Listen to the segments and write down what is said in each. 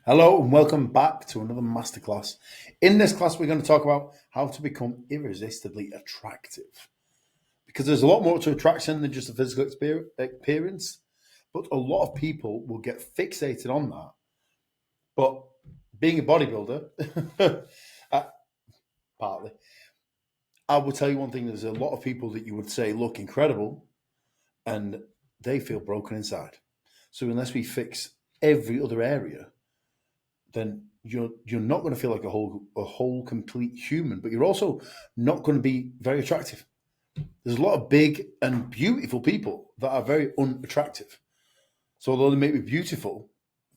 Hello and welcome back to another masterclass. In this class, we're going to talk about how to become irresistibly attractive. Because there's a lot more to attraction than just a physical appearance, but a lot of people will get fixated on that. But being a bodybuilder, uh, partly, I will tell you one thing: there's a lot of people that you would say look incredible, and they feel broken inside. So unless we fix every other area, then you're not going to feel like a whole complete human, but you're also not going to be very attractive. There's a lot of big and beautiful people that are very unattractive. So although they may be beautiful,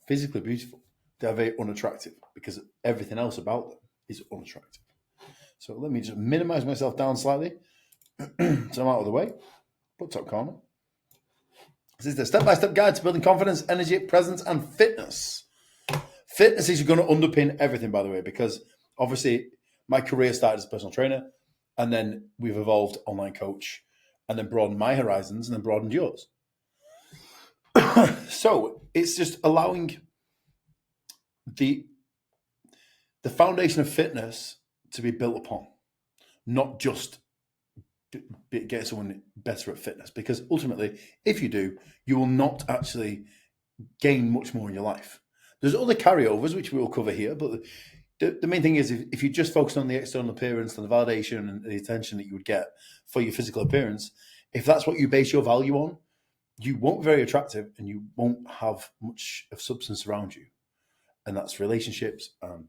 physically beautiful, they're very unattractive because everything else about them is unattractive. So let me just minimize myself down slightly so I'm out of the way. Put top corner. This is the step-by-step guide to building confidence, energy, presence, and fitness. Fitness is going to underpin everything, by the way, because obviously my career started as a personal trainer, and then we've evolved online coach, and then broadened my horizons, and then broadened yours. So it's just allowing the foundation of fitness to be built upon, not just get someone better at fitness. Because ultimately, if you do, you will not actually gain much more in your life. There's other carryovers, which we will cover here, but the main thing is if you just focus on the external appearance and the validation and the attention that you would get for your physical appearance, if that's what you base your value on, you won't be very attractive and you won't have much of substance around you. And that's relationships and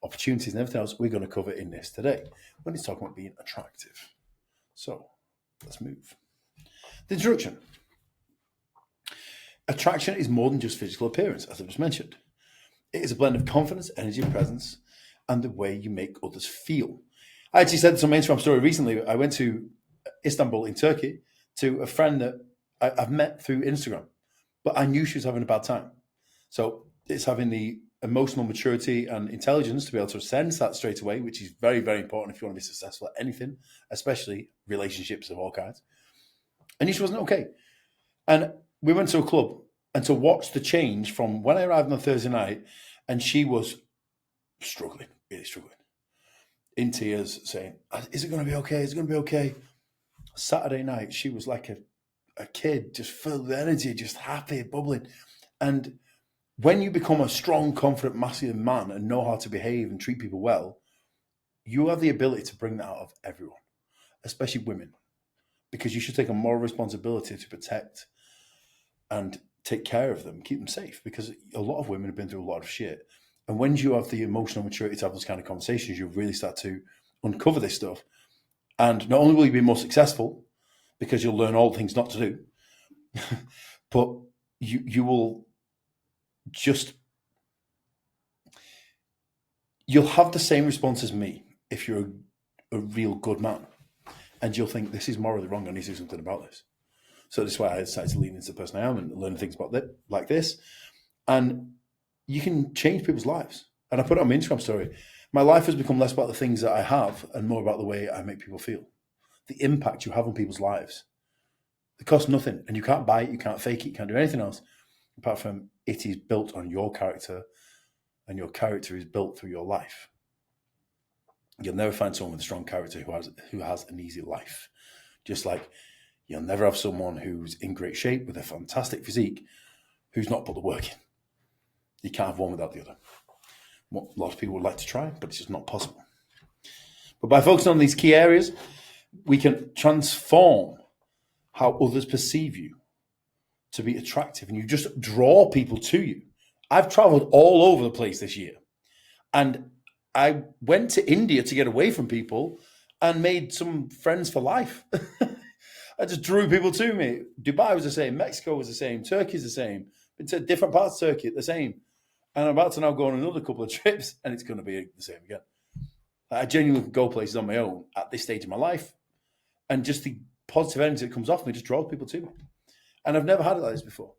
opportunities and everything else we're going to cover in this today when it's talking about being attractive. So let's move. The introduction. Attraction is more than just physical appearance, as I just mentioned. It is a blend of confidence, energy, presence, and the way you make others feel. I actually said some Instagram story recently. I went to Istanbul in Turkey to a friend that I've met through Instagram, but I knew she was having a bad time. So it's having the emotional maturity and intelligence to be able to sense that straight away, which is very, very important if you want to be successful at anything, especially relationships of all kinds. And she wasn't okay. And we went to a club, and to watch the change from when I arrived on Thursday night, and she was struggling, really struggling, in tears, saying, "Is it going to be okay? Is it going to be okay?" Saturday night, she was like a kid, just filled with energy, just happy, bubbling. And when you become a strong, confident, masculine man and know how to behave and treat people well, you have the ability to bring that out of everyone, especially women, because you should take a moral responsibility to protect and take care of them, keep them safe, because a lot of women have been through a lot of shit. And when you have the emotional maturity to have those kind of conversations, you really start to uncover this stuff. And not only will you be more successful because you'll learn all the things not to do, but you will just, you'll have the same response as me if you're a real good man. And you'll think, this is morally wrong, I need to do something about this. So that's why I decided to lean into the person I am and learn things about that, like this. And you can change people's lives. And I put it on my Instagram story. My life has become less about the things that I have and more about the way I make people feel. The impact you have on people's lives. It costs nothing. And you can't buy it, you can't fake it, you can't do anything else. Apart from it is built on your character, and your character is built through your life. You'll never find someone with a strong character who has an easy life. Just like you'll never have someone who's in great shape with a fantastic physique who's not put the work in. You can't have one without the other. What a lot of people would like to try, but it's just not possible. But by focusing on these key areas, we can transform how others perceive you to be attractive, and you just draw people to you. I've traveled all over the place this year, and I went to India to get away from people and made some friends for life. I just drew people to me. Dubai was the same. Mexico was the same. Turkey's the same. Been to different parts of Turkey, the same. And I'm about to now go on another couple of trips, and it's going to be the same again. I genuinely go places on my own at this stage of my life, and just the positive energy that comes off me just draws people to me. And I've never had it like this before.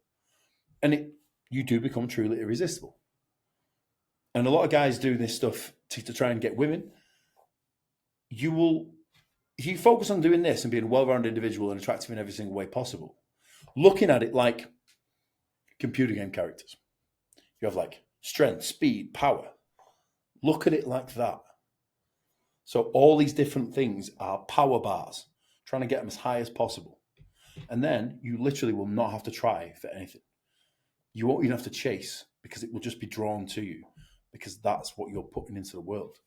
And you do become truly irresistible. And a lot of guys do this stuff to try and get women. If you focus on doing this and being a well-rounded individual and attractive in every single way possible, looking at it like computer game characters. You have like strength, speed, power. Look at it like that. So all these different things are power bars, trying to get them as high as possible. And then you literally will not have to try for anything. You won't even have to chase, because it will just be drawn to you, because that's what you're putting into the world.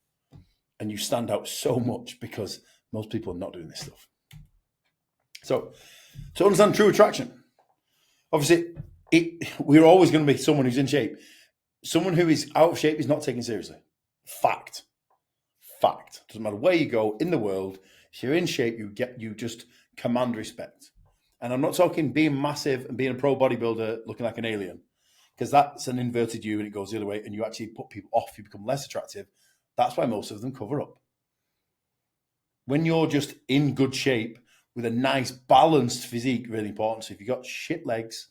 And you stand out so much because most people are not doing this stuff. So to understand true attraction, obviously, we're always going to be someone who's in shape. Someone who is out of shape is not taken seriously. Fact. Doesn't matter where you go in the world, if you're in shape, you just command respect. And I'm not talking being massive and being a pro bodybuilder looking like an alien, because that's an inverted U and it goes the other way, and you actually put people off, you become less attractive. That's why most of them cover up. When you're just in good shape with a nice balanced physique, really important. So if you've got shit legs,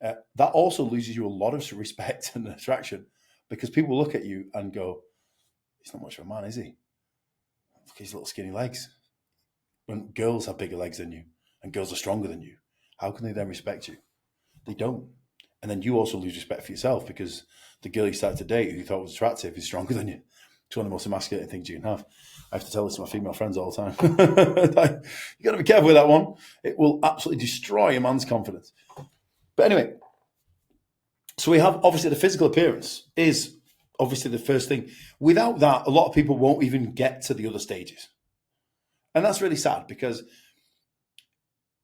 that also loses you a lot of respect and attraction, because people look at you and go, he's not much of a man, is he? Look at his little skinny legs. When girls have bigger legs than you and girls are stronger than you, how can they then respect you? They don't. And then you also lose respect for yourself, because the girl you started to date who you thought was attractive is stronger than you. It's one of the most emasculating things you can have. I have to tell this to my female friends all the time. You got to be careful with that one. It will absolutely destroy a man's confidence. But anyway, so we have obviously the physical appearance is obviously the first thing. Without that, a lot of people won't even get to the other stages. And that's really sad, because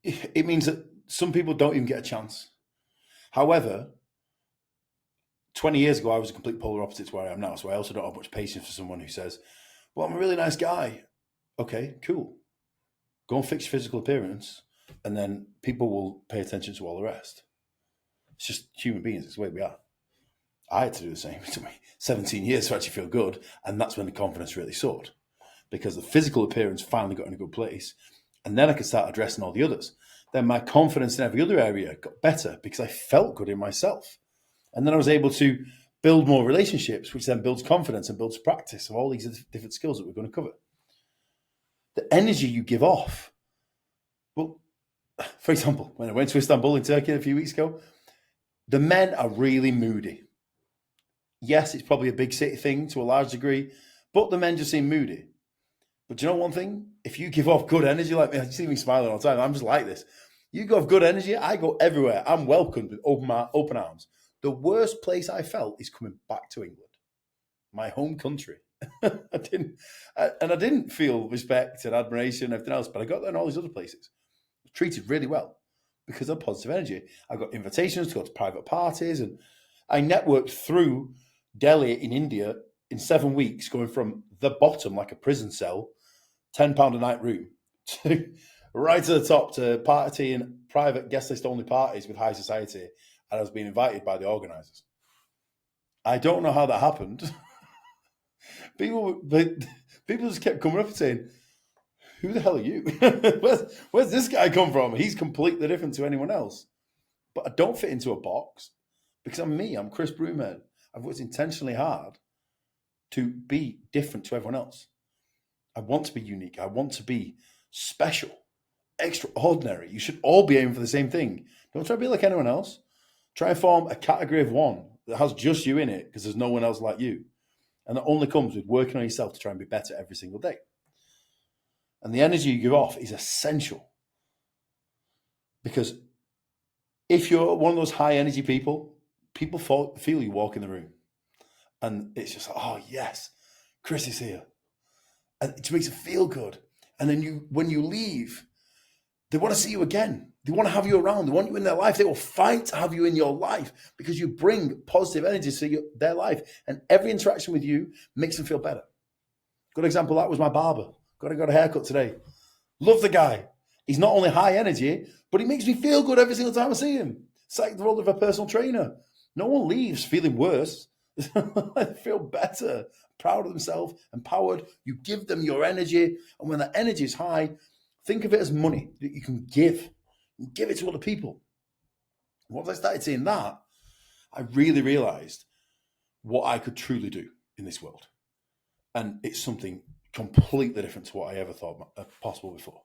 it means that some people don't even get a chance. However, 20 years ago, I was a complete polar opposite to where I am now. So I also don't have much patience for someone who says, well, I'm a really nice guy. Okay, cool. Go and fix your physical appearance, and then people will pay attention to all the rest. It's just human beings. It's the way we are. I had to do the same. It took me 17 years to actually feel good. And that's when the confidence really soared, because the physical appearance finally got in a good place. And then I could start addressing all the others. Then my confidence in every other area got better, because I felt good in myself. And then I was able to build more relationships, which then builds confidence and builds practice of all these different skills that we're going to cover. The energy you give off. Well, for example, when I went to Istanbul in Turkey a few weeks ago, the men are really moody. Yes, it's probably a big city thing to a large degree, but the men just seem moody. But do you know one thing? If you give off good energy like me, you see me smiling all the time, I'm just like this. You go off good energy, I go everywhere. I'm welcomed with open arms. The worst place I felt is coming back to England, my home country. I didn't feel respect and admiration and everything else, but I got there in all these other places. Treated really well because of positive energy. I got invitations to go to private parties, and I networked through Delhi in India in 7 weeks, going from the bottom, like a prison cell, £10 a night room, to right to the top, to party in private guest list only parties with high society. And I was being invited by the organisers. I don't know how that happened. People just kept coming up and saying, who the hell are you? Where's this guy come from? He's completely different to anyone else. But I don't fit into a box, because I'm me. I'm Chris Broomhead. I've worked intentionally hard to be different to everyone else. I want to be unique. I want to be special, extraordinary. You should all be aiming for the same thing. Don't try to be like anyone else. Try and form a category of one that has just you in it, because there's no one else like you. And that only comes with working on yourself to try and be better every single day. And the energy you give off is essential. Because if you're one of those high energy people feel you walk in the room. And it's just like, oh, yes, Chris is here. And it makes it feel good. And then when you leave, they want to see you again. They want to have you around. They want you in their life. They will fight to have you in your life, because you bring positive energy to their life. And every interaction with you makes them feel better. Good example, that was my barber. Got a haircut today. Love the guy. He's not only high energy, but he makes me feel good every single time I see him. It's like the role of a personal trainer. No one leaves feeling worse. They feel better, proud of themselves, empowered. You give them your energy. And when that energy is high, think of it as money that you can give. Give it to other people. Once I started seeing that, I really realized what I could truly do in this world. And it's something completely different to what I ever thought possible before.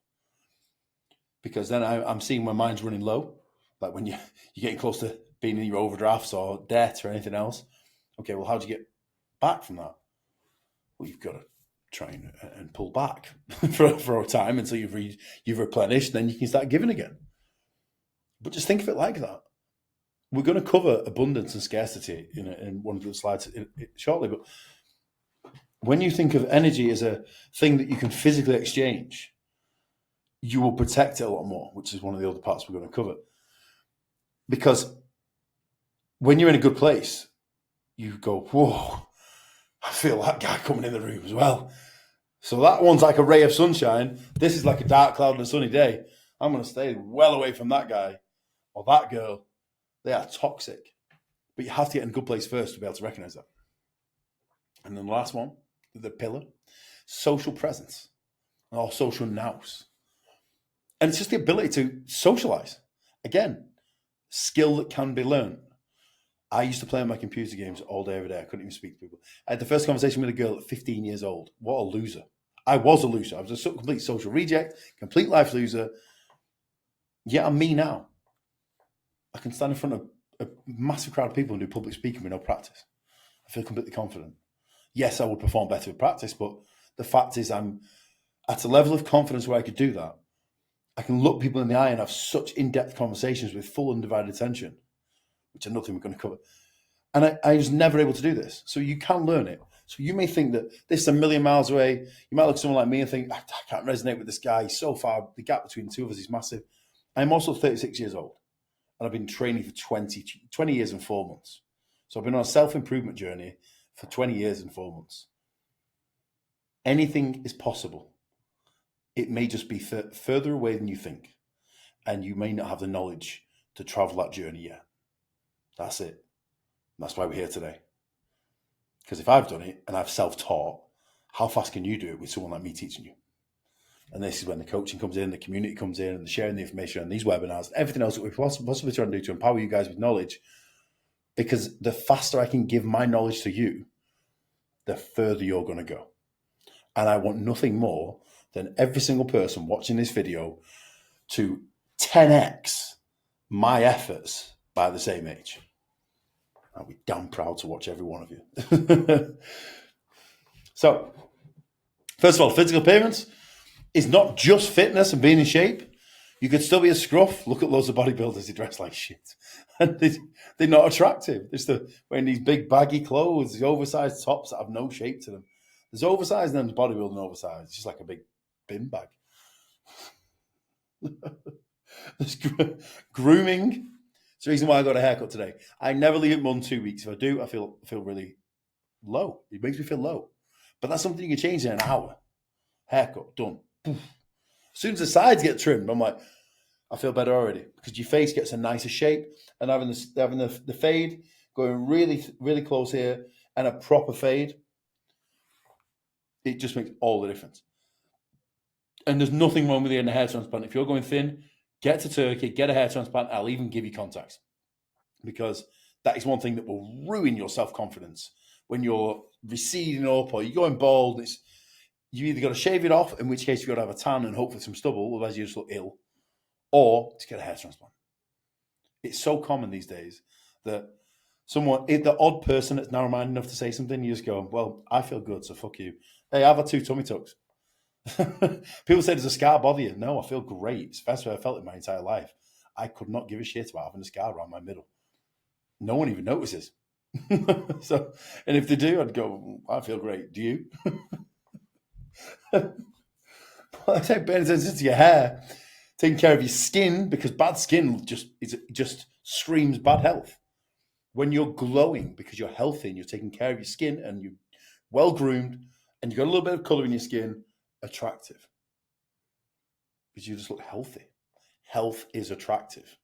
Because then I'm seeing my mind's running low, like when you're getting close to being in your overdrafts or debt or anything else. Okay, well, how do you get back from that? Well, you've got to try and pull back for a time until you've replenished, then you can start giving again. But just think of it like that. We're going to cover abundance and scarcity in one of the slides shortly, but when you think of energy as a thing that you can physically exchange, you will protect it a lot more, which is one of the other parts we're going to cover. Because when you're in a good place, you go, whoa, I feel that guy coming in the room as well. So that one's like a ray of sunshine. This is like a dark cloud on a sunny day. I'm going to stay well away from that guy or that girl. They are toxic. But you have to get in a good place first to be able to recognize that. And then the last one, the pillar, social presence or social nous. And it's just the ability to socialize. Again, skill that can be learned. I used to play on my computer games all day, every day. I couldn't even speak to people. I had the first conversation with a girl at 15 years old. What a loser. I was a loser. I was a complete social reject, complete life loser. Yet I'm me now. I can stand in front of a massive crowd of people and do public speaking with no practice. I feel completely confident. Yes, I would perform better with practice, but the fact is I'm at a level of confidence where I could do that. I can look people in the eye and have such in-depth conversations with full undivided attention, which are nothing we're going to cover. And I was never able to do this. So you can learn it. So you may think that this is a million miles away. You might look at someone like me and think, I can't resonate with this guy. He's so far. The gap between the two of us is massive. I'm also 36 years old. And I've been training for 20 years and 4 months. So I've been on a self-improvement journey for 20 years and 4 months. Anything is possible. It may just be further away than you think. And you may not have the knowledge to travel that journey yet. That's it. And that's why we're here today. Because if I've done it and I've self-taught, how fast can you do it with someone like me teaching you? And this is when the coaching comes in, the community comes in, and the sharing the information and these webinars, everything else that we're possibly trying to do to empower you guys with knowledge. Because the faster I can give my knowledge to you, the further you're going to go. And I want nothing more than every single person watching this video to 10x my efforts by the same age. I'll be damn proud to watch every one of you. So, first of all, physical appearance is not just fitness and being in shape. You could still be a scruff. Look at loads of bodybuilders, they dress like shit. And they're not attractive. They're wearing these big baggy clothes, these oversized tops that have no shape to them. There's oversized and then there's bodybuilding oversized. It's just like a big bin bag. There's grooming. It's the reason why I got a haircut today. I never leave it more than 2 weeks. If I do, I feel really low. It makes me feel low. But that's something you can change in an hour. Haircut, done. As soon as the sides get trimmed, I'm like, I feel better already. Because your face gets a nicer shape. And having the fade, going really, really close here, and a proper fade, it just makes all the difference. And there's nothing wrong with getting a hair transplant. If you're going thin, get to Turkey, get a hair transplant. I'll even give you contacts. Because that is one thing that will ruin your self-confidence. When you're receding up or you're going bald, you either got to shave it off, in which case you've got to have a tan and hopefully some stubble, otherwise you just look ill, or to get a hair transplant. It's so common these days that the odd person that's narrow-minded enough to say something, you just go, well, I feel good, so fuck you. Hey, I've had 2 tummy tucks. People say, does a scar bother you? No, I feel great. It's the best way I felt in my entire life. I could not give a shit about having a scar around my middle. No one even notices. So, and if they do, I'd go, I feel great. Do you? I take paying attention to your hair, taking care of your skin, because bad skin just screams bad health. When you're glowing because you're healthy and you're taking care of your skin and you're well groomed and you've got a little bit of color in your skin, attractive. Because you just look healthy. Health is attractive.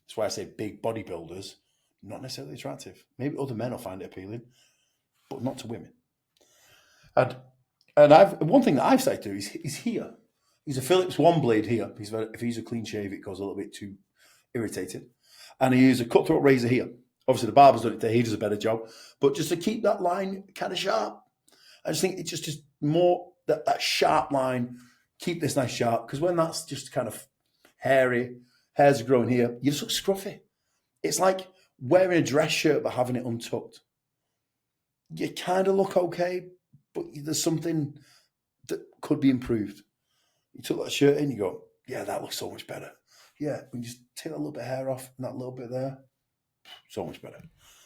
That's why I say big bodybuilders, not necessarily attractive. Maybe other men will find it appealing, but not to women. And one thing that I've started to do is here. He's a Phillips one blade here. If he's a clean shave, it goes a little bit too irritated. And he uses a cutthroat razor here. Obviously, the barber's done it there. He does a better job. But just to keep that line kind of sharp, I just think it's just more that sharp line. Keep this nice sharp. Because when that's just kind of hairy, hairs are growing here, you just look scruffy. It's like wearing a dress shirt but having it untucked. you kind of look okay, but there's something that could be improved. You took that shirt in, you go, yeah, that looks so much better. Yeah, when you just take a little bit of hair off and that little bit there, so much better.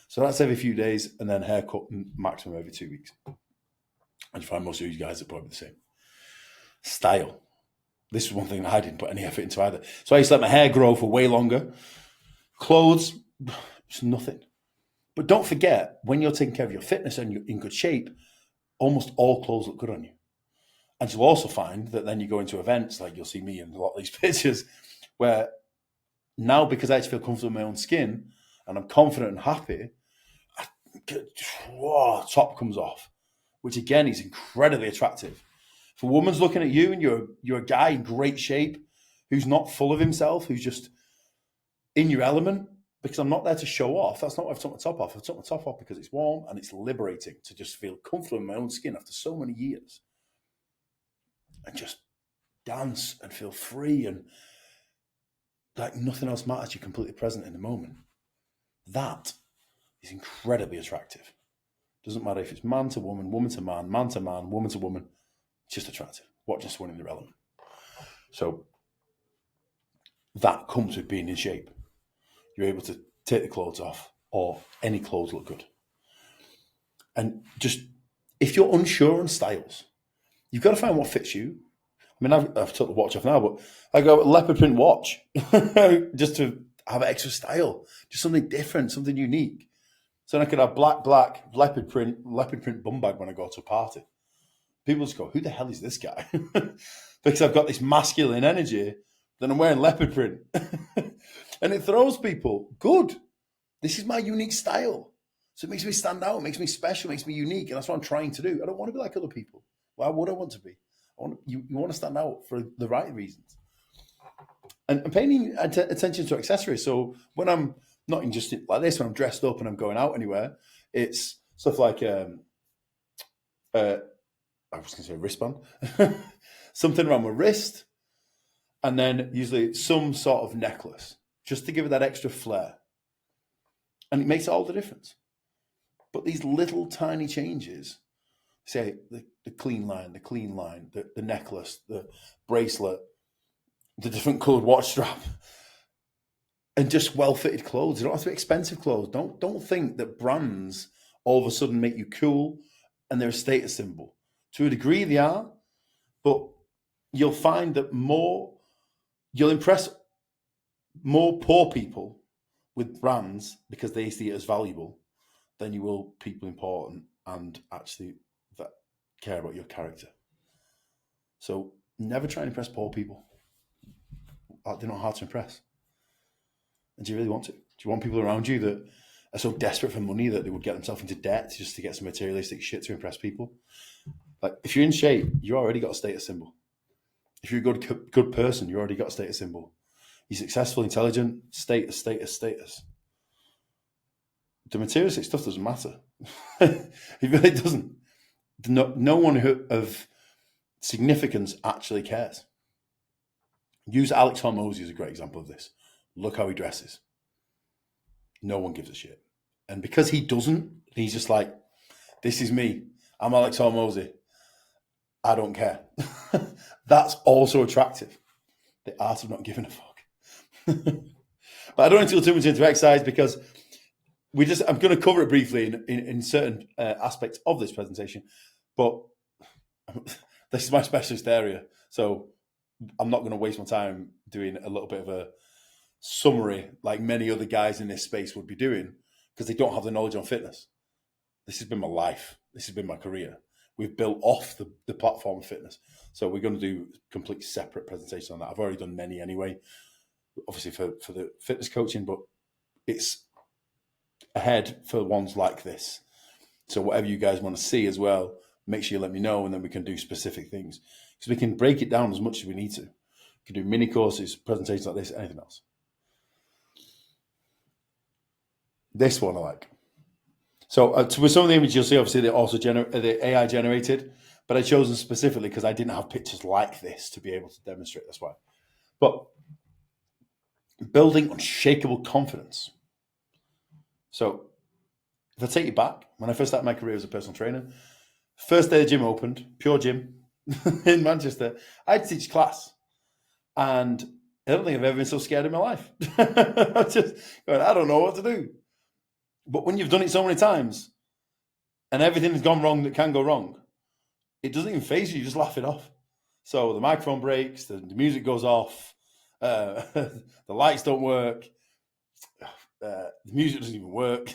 So that's every few days, and then haircut maximum every 2 weeks. And you find most of you guys are probably the same. Style. This is one thing that I didn't put any effort into either. So I used to let my hair grow for way longer. Clothes, it's nothing. But don't forget, when you're taking care of your fitness and you're in good shape, almost all clothes look good on you. And you'll also find that then you go into events, like you'll see me in a lot of these pictures, where now, because I actually feel comfortable in my own skin and I'm confident and happy, top comes off, which again is incredibly attractive. If a woman's looking at you and you're a guy in great shape who's not full of himself, who's just in your element, because I'm not there to show off. That's not why I've took my top off. I've took my top off because it's warm and it's liberating to just feel comfortable in my own skin after so many years and just dance and feel free and like nothing else matters. You're completely present in the moment. That is incredibly attractive. Doesn't matter if it's man to woman, woman to man, woman to woman. It's just attractive. Watching someone in their element. So that comes with being in shape. You're able to take the clothes off, or any clothes look good. And just, if you're unsure on styles, you've got to find what fits you. I mean, I've took the watch off now, but I go leopard print watch just to have extra style, just something different, something unique. So then I could have black leopard print bum bag when I go to a party. People just go, who the hell is this guy? Because I've got this masculine energy, then I'm wearing leopard print. And it throws people. Good. This is my unique style. So it makes me stand out, it makes me special, it makes me unique. And that's what I'm trying to do. I don't want to be like other people. Why would I want to be? You want to stand out for the right reasons. And paying attention to accessories. So when I'm not in just like this, when I'm dressed up and I'm going out anywhere, it's stuff like, I was going to say wristband, something around my wrist, and then usually some sort of necklace, just to give it that extra flair. And it makes all the difference. But these little tiny changes, say the clean line, the necklace, the bracelet, the different coloured watch strap, and just well-fitted clothes. They don't have to be expensive clothes. Don't think that brands all of a sudden make you cool and they're a status symbol. To a degree they are, but you'll find that you'll impress more poor people with brands because they see it as valuable than you will people important and actually that care about your character. So never try and impress poor people. They're not hard to impress. And do you really want to? Do you want people around you that are so desperate for money that they would get themselves into debt just to get some materialistic shit to impress people? Like, if you're in shape, you already got a status symbol. If you're a good person, you already got a status symbol. You're successful, intelligent, status. The materialistic stuff doesn't matter. It really doesn't. No one of significance actually cares. Use Alex Hormozy as a great example of this. Look how he dresses. No one gives a shit. And because he doesn't, he's just like, this is me. I'm Alex Hormozy. I don't care. That's also attractive. The art of not giving a fuck. But I don't want to go too much into exercise because I'm going to cover it briefly in certain aspects of this presentation, but this is my specialist area. So I'm not going to waste my time doing a little bit of a summary like many other guys in this space would be doing because they don't have the knowledge on fitness. This has been my life. This has been my career. We've built off the platform of fitness. So we're going to do a complete separate presentation on that. I've already done many anyway, obviously for the fitness coaching, but it's ahead for ones like this. So whatever you guys want to see as well, make sure you let me know and then we can do specific things. Because we can break it down as much as we need to. We can do mini courses, presentations like this, anything else. This one I like. So with some of the images you'll see, obviously they're also the AI generated, but I chose them specifically because I didn't have pictures like this to be able to demonstrate. That's why. But building unshakable confidence. So If I take you back, when I first started my career as a personal trainer, first day the gym opened, pure gym in Manchester, I'd teach class. And I don't think I've ever been so scared in my life. I'm just going, I don't know what to do. But when you've done it so many times and everything has gone wrong that can go wrong, it doesn't even faze you, you just laugh it off. So the microphone breaks, the music goes off, the lights don't work, the music doesn't even work.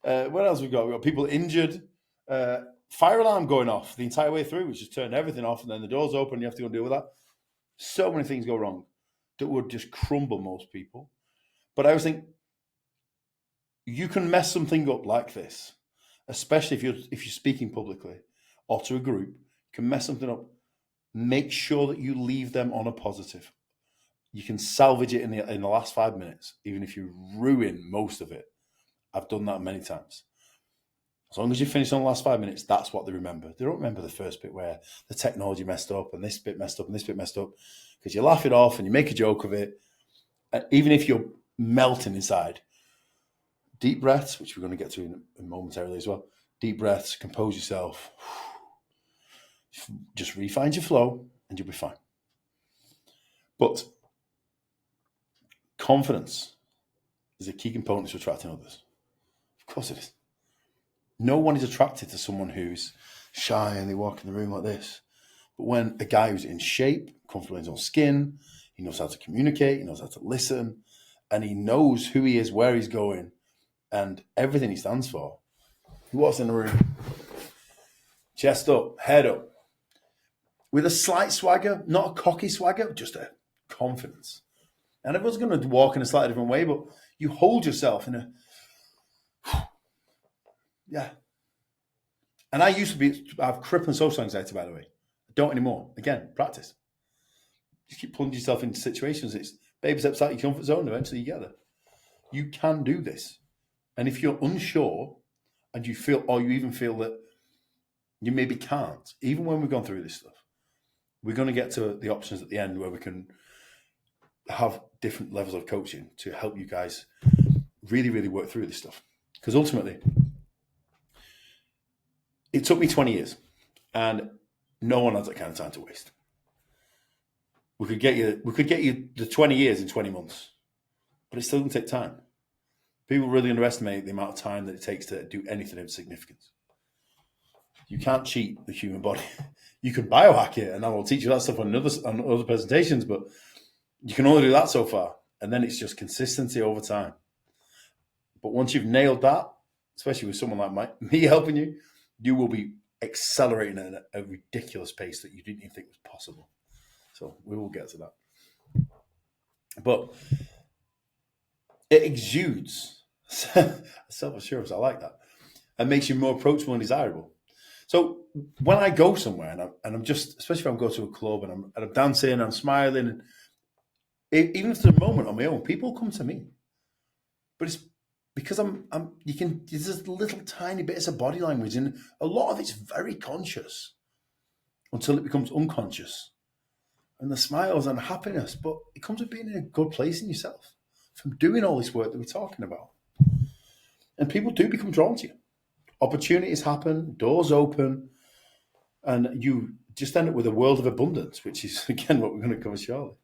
What else we've got? We've got people injured, fire alarm going off the entire way through, which just turned everything off, and then the doors open, you have to go and deal with that. So many things go wrong that would just crumble most people. But I always think you can mess something up like this, especially if you're speaking publicly or to a group, you can mess something up. Make sure that you leave them on a positive. You can salvage it in the last 5 minutes, even if you ruin most of it. I've done that many times. As long as you finish on the last 5 minutes, that's what they remember. They don't remember the first bit where the technology messed up and this bit messed up and this bit messed up, because you laugh it off and you make a joke of it. And even if you're melting inside, deep breaths, which we're going to get to in momentarily as well. Deep breaths, compose yourself. Just refine your flow and you'll be fine. But confidence is a key component to attracting others. Of course it is. No one is attracted to someone who's shy and they walk in the room like this. But when a guy who's in shape, comfortable in his own skin, he knows how to communicate, he knows how to listen, and he knows who he is, where he's going, and everything he stands for. He walks in the room, chest up, head up, with a slight swagger, not a cocky swagger, just a confidence. And everyone's going to walk in a slightly different way, but you hold yourself in a, yeah. And I used to have crippling social anxiety, by the way. I don't anymore. Again, practice. You keep plunging yourself into situations. It's baby steps out your comfort zone. Eventually you get there. You can do this. And if you're unsure and you feel, or you even feel that you maybe can't, even when we've gone through this stuff, we're going to get to the options at the end where we can have different levels of coaching to help you guys really, really work through this stuff. Because ultimately, it took me 20 years and no one has that kind of time to waste. We could get you the 20 years in 20 months, but it's still going to take time. People really underestimate the amount of time that it takes to do anything of significance. You can't cheat the human body. You can biohack it, and I will teach you that stuff on other presentations, but you can only do that so far. And then it's just consistency over time. But once you've nailed that, especially with someone like me helping you, you will be accelerating at a ridiculous pace that you didn't even think was possible. So we will get to that. But it exudes self-assurance. I like that. And makes you more approachable and desirable. So when I go somewhere and I'm just, especially if I'm going to a club and I'm dancing, I'm smiling, and even if it's a moment on my own, people come to me. But it's because there's this little tiny bits of body language, and a lot of it's very conscious until it becomes unconscious. And the smiles and happiness, but it comes with being in a good place in yourself, from doing all this work that we're talking about. And people do become drawn to you. Opportunities happen, doors open, and you just end up with a world of abundance, which is, again, what we're going to cover shortly.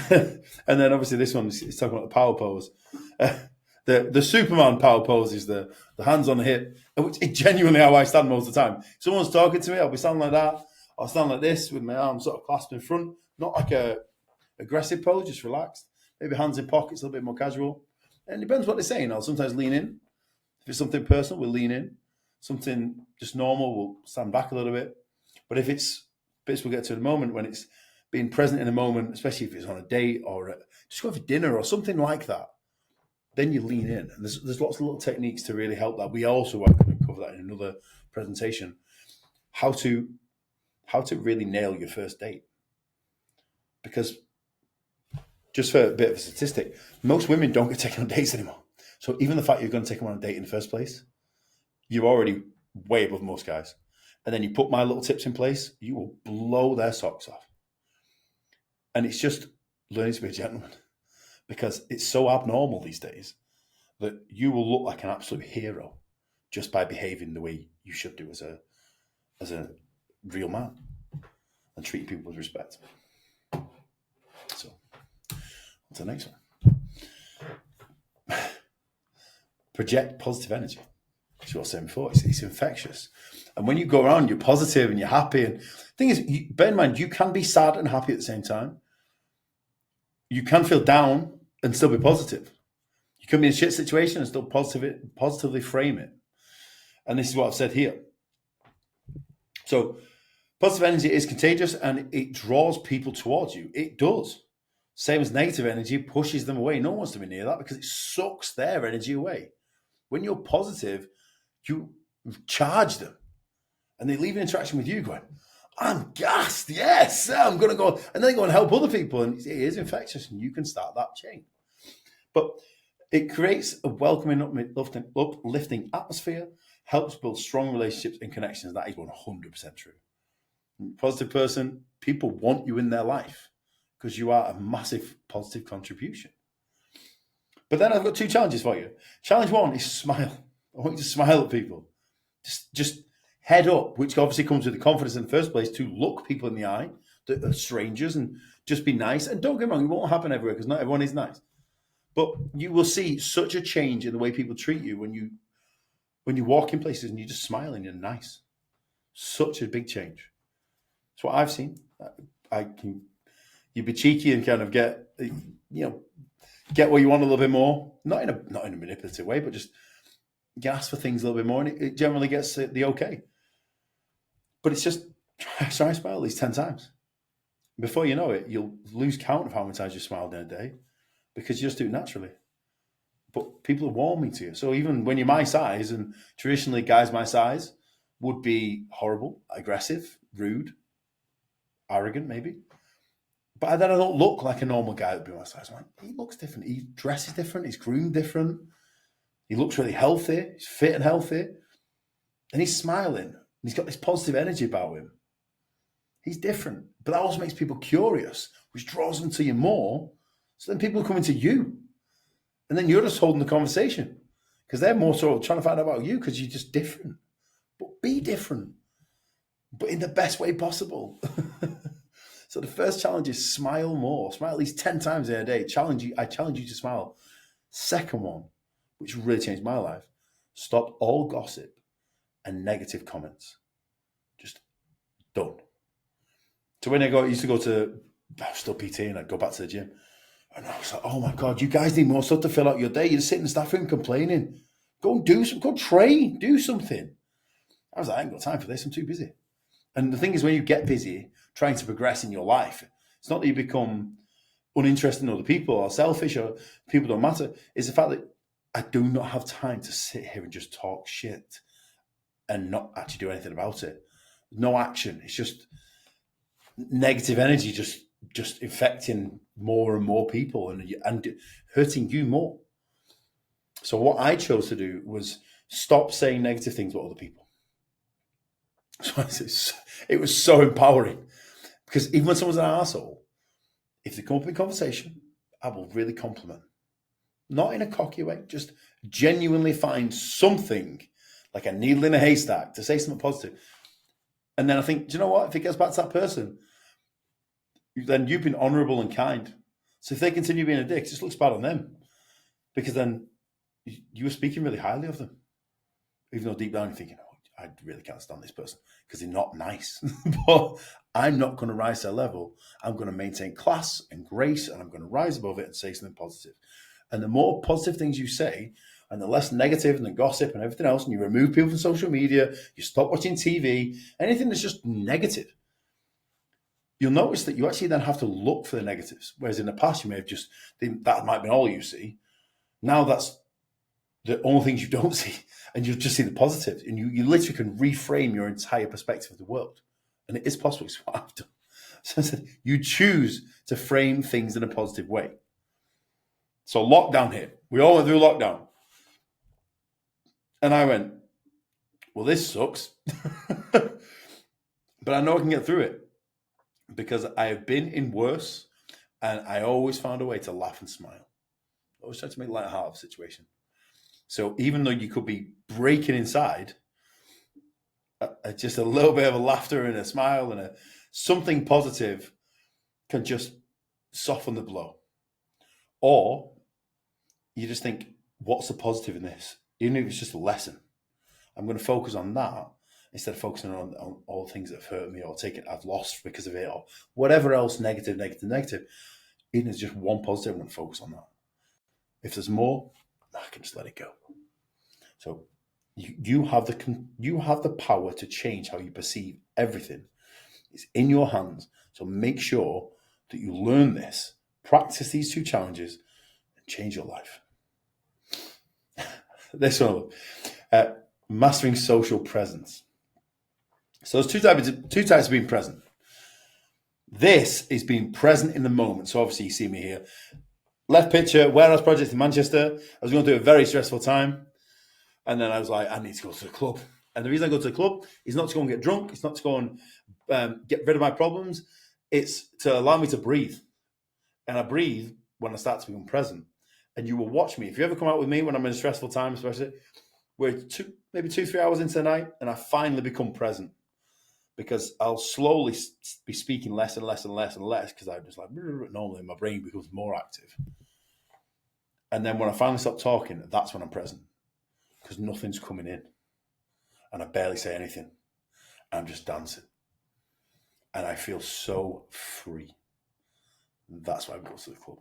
And then obviously this one is talking about the power pose. The Superman power pose is the hands on the hip, which is genuinely how I stand most of the time. If someone's talking to me, I'll be standing like that. I'll stand like this with my arms sort of clasped in front, not like a aggressive pose, just relaxed. Maybe hands in pockets, a little bit more casual. And it depends what they're saying. I'll sometimes lean in. If it's something personal, we'll lean in. Something just normal, we'll stand back a little bit. But if it's bits we'll get to in a moment, when it's being present in a moment, especially if it's on a date or just go for dinner or something like that, then you lean in. And there's lots of little techniques to really help that. We also are going to cover that in another presentation. How to really nail your first date. Because just for a bit of a statistic, most women don't get taken on dates anymore. So even the fact you're going to take them on a date in the first place, you're already way above most guys. And then you put my little tips in place, you will blow their socks off. And it's just learning to be a gentleman, because it's so abnormal these days that you will look like an absolute hero just by behaving the way you should do as a real man and treating people with respect. So, what's the next one? Project positive energy. That's what I was saying before. It's infectious. And when you go around, you're positive and you're happy. And the thing is, bear in mind, you can be sad and happy at the same time. You can feel down and still be positive. You can be in a shit situation and still positively frame it. And this is what I've said here. So positive energy is contagious and it draws people towards you. It does. Same as negative energy pushes them away. No one wants to be near that because it sucks their energy away. When you're positive, you charge them and they leave an interaction with you going, I'm gassed, yes, I'm going to go. And then they go and help other people. And it is infectious and you can start that chain. But it creates a welcoming, uplifting atmosphere, helps build strong relationships and connections. That is 100% true. Positive person, people want you in their life because you are a massive positive contribution. But then I've got 2 challenges for you. Challenge 1 is smile. I want you to smile at people. Just head up, which obviously comes with the confidence in the first place to look people in the eye, that are strangers, and just be nice. And don't get me wrong, it won't happen everywhere because not everyone is nice. But you will see such a change in the way people treat you when you walk in places and you're just smiling and nice. Such a big change. That's what I've seen. You be cheeky and kind of get what you want a little bit more. Not in a manipulative way, but just you ask for things a little bit more, and it generally gets the okay. But it's just try to smile at least 10 times. Before you know it, you'll lose count of how many times you smiled in a day because you just do it naturally. But people are warming to you. So even when you're my size, and traditionally guys my size would be horrible, aggressive, rude, arrogant maybe. But then I don't look like a normal guy that would be my size. Man, he looks different. He dresses different. He's groomed different. He looks really healthy. He's fit and healthy. And he's smiling. He's got this positive energy about him. He's different. But that also makes people curious, which draws them to you more. So then people are coming to you. And then you're just holding the conversation because they're more sort of trying to find out about you because you're just different. But be different, but in the best way possible. So the first challenge is smile more. Smile at least 10 times in a day. I challenge you to smile. Second one, which really changed my life, stop all gossip and negative comments. Just done. So when I used to go to, I was still PTing, I'd go back to the gym. And I was like, oh my God, you guys need more stuff to fill out your day. You're sitting in the staff room complaining. Go and do something, go train, do something. I was like, I ain't got time for this, I'm too busy. And the thing is, when you get busy trying to progress in your life, it's not that you become uninterested in other people or selfish or people don't matter. It's the fact that I do not have time to sit here and just talk shit and not actually do anything about it. No action. It's just negative energy just infecting more and more people and hurting you more. So what I chose to do was stop saying negative things about other people. So it was so empowering because even when someone's an arsehole, if they come up in conversation, I will really compliment. Not in a cocky way, just genuinely find something like a needle in a haystack to say something positive. And then I think, do you know what? If it gets back to that person, then you've been honourable and kind. So if they continue being a dick, it just looks bad on them. Because then you were speaking really highly of them. Even though deep down you're thinking, oh, I really can't stand this person because they're not nice. But I'm not going to rise to their level. I'm going to maintain class and grace and I'm going to rise above it and say something positive. And the more positive things you say, and the less negative and the gossip and everything else, and you remove people from social media, you stop watching TV, anything that's just negative, you'll notice that you actually then have to look for the negatives. Whereas in the past, you may have just, that might be all you see. Now that's the only things you don't see. And you'll just see the positives. And you literally can reframe your entire perspective of the world. And it is possible. It's what I've done. So you choose to frame things in a positive way. So lockdown hit. We all went through lockdown. And I went, well, this sucks. But I know I can get through it because I have been in worse and I always found a way to laugh and smile. I always try to make light heart of the situation. So even though you could be breaking inside, just a little bit of a laughter and a smile and something positive can just soften the blow. Or you just think, what's the positive in this? Even if it's just a lesson, I'm going to focus on that instead of focusing on all the things that have hurt me or I've lost because of it or whatever else, negative. Even if it's just one positive, I'm going to focus on that. If there's more, I can just let it go. So you have the power to change how you perceive everything. It's in your hands. So make sure that you learn this, practice these 2 challenges, and change your life. This one, mastering social presence. So there's two types of being present. This is being present in the moment. So obviously you see me here. Left picture, warehouse project in Manchester. I was going through a very stressful time. And then I was like, I need to go to the club. And the reason I go to the club is not to go and get drunk. It's not to go and get rid of my problems. It's to allow me to breathe. And I breathe when I start to become present. And you will watch me. If you ever come out with me when I'm in a stressful time, especially, we're maybe 2-3 hours into the night, and I finally become present. Because I'll slowly be speaking less and less and less and less because I'm just like, normally my brain becomes more active. And then when I finally stop talking, that's when I'm present. Because nothing's coming in. And I barely say anything. I'm just dancing. And I feel so free. That's why I go to the club.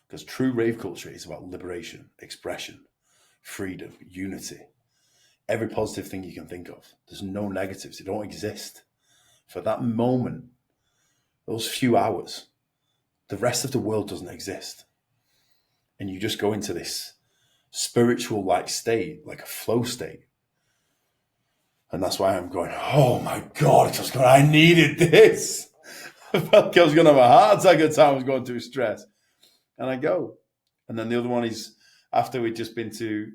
Because true rave culture is about liberation, expression, freedom, unity. Every positive thing you can think of. There's no negatives. They don't exist. For that moment, those few hours, the rest of the world doesn't exist. And you just go into this spiritual like state, like a flow state. And that's why I'm going, oh my God, I needed this. I felt like I was going to have a heart attack at the time I was going through stress. And I go. And then the other one is after we'd just been to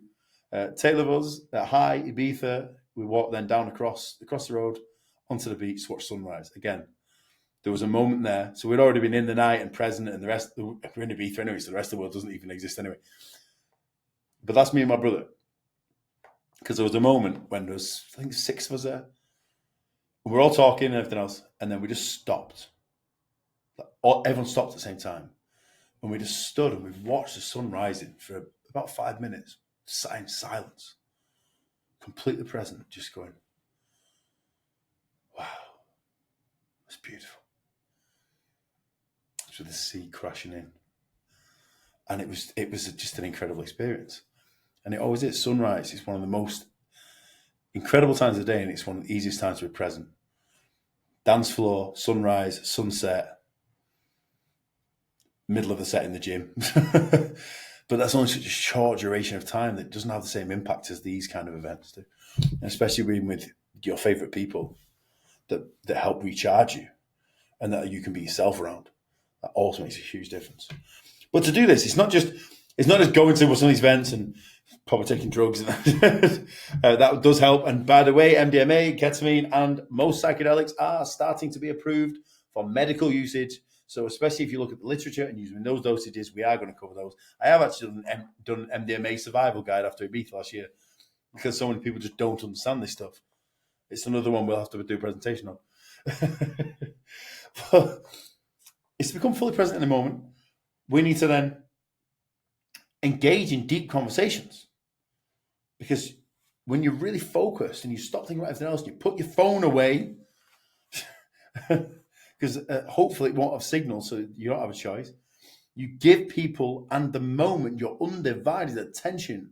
Taylor Buzz at High, Ibiza. We walked then down across the road onto the beach to watch sunrise. Again, there was a moment there. So we'd already been in the night and present, and the rest, we're in Ibiza anyway, so the rest of the world doesn't even exist anyway. But that's me and my brother. Because there was a moment when there was, I think, 6 of us there. And we're all talking and everything else. And then we just stopped. Everyone stopped at the same time. And we just stood and we watched the sun rising for about 5 minutes. Sat in silence. Completely present. Just going, wow. It's beautiful. It's with the sea crashing in. And it was just an incredible experience. And it always is. Sunrise is one of the most incredible times of the day, and it's one of the easiest times to be present. Dance floor, sunrise, sunset, middle of the set in the gym. But that's only such a short duration of time that doesn't have the same impact as these kind of events do. And especially being with your favorite people that help recharge you and that you can be yourself around. That also makes a huge difference. But to do this, it's not just going to some of these events and probably taking drugs. And that does help. And by the way, MDMA, ketamine, and most psychedelics are starting to be approved for medical usage. So especially if you look at the literature and using those dosages, we are going to cover those. I have actually done an MDMA survival guide after Ibiza last year because so many people just don't understand this stuff. It's another one we'll have to do a presentation on. But it's to become fully present in the moment. We need to then engage in deep conversations. Because when you're really focused and you stop thinking about everything else, and you put your phone away, because hopefully it won't have signal, so you don't have a choice. You give people and the moment your undivided attention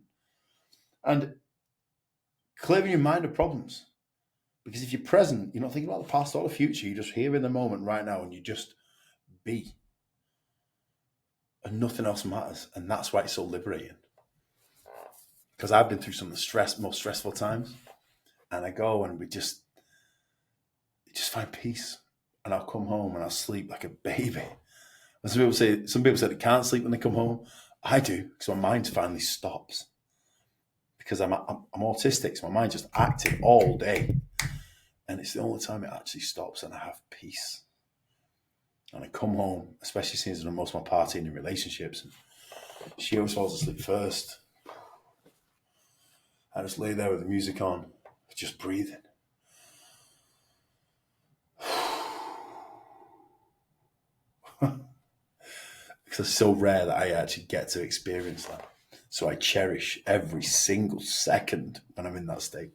and clearing your mind of problems. Because if you're present, you're not thinking about the past or the future. You're just here in the moment right now and you just be. And nothing else matters. And that's why it's so liberating. Because I've been through some of the most stressful times. And I go and we just find peace. And I'll come home and I'll sleep like a baby. And some people say they can't sleep when they come home. I do, because my mind finally stops. Because I'm autistic, so my mind's just active all day. And it's the only time it actually stops and I have peace. And I come home, especially since I'm most of my partying in relationships. And she always falls asleep first. I just lay there with the music on, just breathing. Because it's so rare that I actually get to experience that. So I cherish every single second when I'm in that state,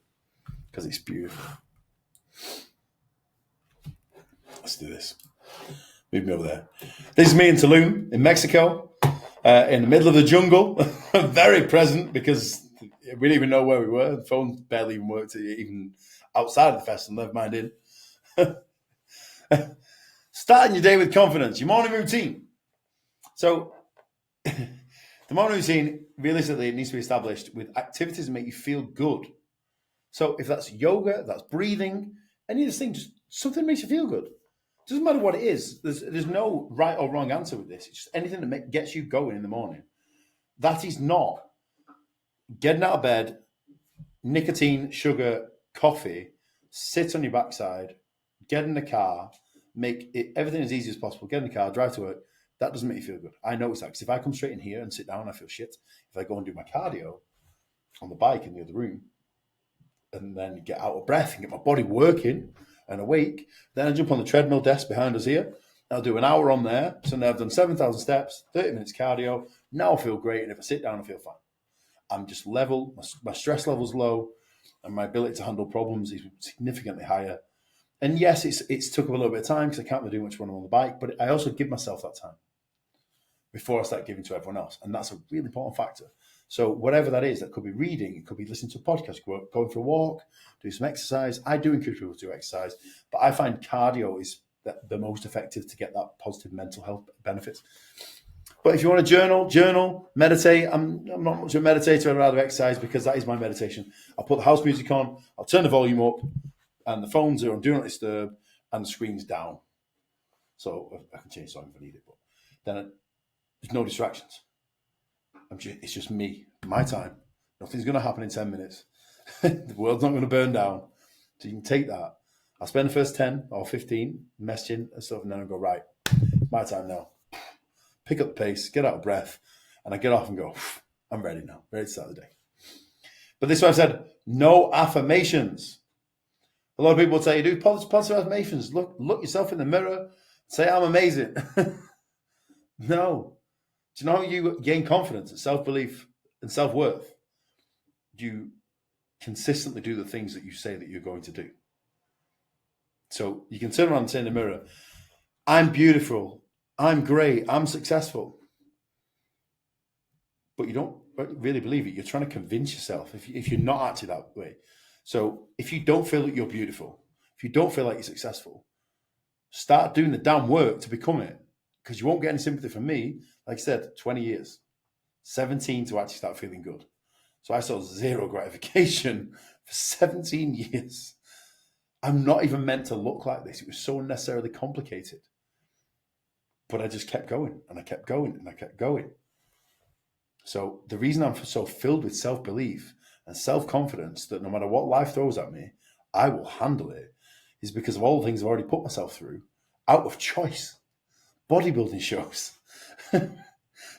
because it's beautiful. Let's do this. Move me over there. This is me in Tulum, in Mexico, in the middle of the jungle. Very present, because we didn't even know where we were. The phone barely even worked, even outside of the festival, never mind in. Starting your day with confidence, your morning routine. So the morning routine, realistically, it needs to be established with activities that make you feel good. So if that's yoga, that's breathing, any of these things, just something that makes you feel good. It doesn't matter what it is. There's no right or wrong answer with this. It's just anything that gets you going in the morning. That is not getting out of bed, nicotine, sugar, coffee, sit on your backside, get in the car, make it everything as easy as possible, get in the car, drive to work. That doesn't make you feel good. I notice that, because if I come straight in here and sit down, I feel shit. If I go and do my cardio on the bike in the other room, and then get out of breath and get my body working and awake, then I jump on the treadmill desk behind us here. I'll do an hour on there. So now I've done 7,000 steps, 30 minutes cardio. Now I feel great. And if I sit down, I feel fine. I'm just level. My stress level's low, and my ability to handle problems is significantly higher. And yes, it's took a little bit of time, because I can't really do much when I'm on the bike, but I also give myself that time before I start giving to everyone else. And that's a really important factor. So whatever that is, that could be reading, it could be listening to a podcast, going for a walk, do some exercise. I do encourage people to do exercise, but I find cardio is the most effective to get that positive mental health benefits. But if you want to journal, meditate. I'm not much of a meditator. I'd rather exercise, because that is my meditation. I'll put the house music on, I'll turn the volume up, and the phones are on Do Not Disturb, and the screen's down. So I can change the song if I need it, but then there's no distractions. It's just me, my time. Nothing's going to happen in 10 minutes. The world's not going to burn down. So you can take that. I'll spend the first 10 or 15 messaging and stuff, and then I'll go, right, it's my time now. Pick up the pace, get out of breath, and I get off and go, I'm ready now, ready to start the day. But this is why I've said no affirmations. A lot of people will say, do positive affirmations. Look yourself in the mirror, say, I'm amazing. No. Do you know how you gain confidence and self-belief and self-worth? You consistently do the things that you say that you're going to do. So you can turn around and say in the mirror, I'm beautiful, I'm great, I'm successful. But you don't really believe it. You're trying to convince yourself if you're not actually that way. So if you don't feel that you're beautiful, if you don't feel like you're successful, start doing the damn work to become it, because you won't get any sympathy from me. Like I said, 20 years, 17 to actually start feeling good. So I saw zero gratification for 17 years. I'm not even meant to look like this. It was so unnecessarily complicated. But I just kept going, and I kept going, and I kept going. So the reason I'm so filled with self-belief and self-confidence that no matter what life throws at me, I will handle it, is because of all the things I've already put myself through out of choice. Bodybuilding shows.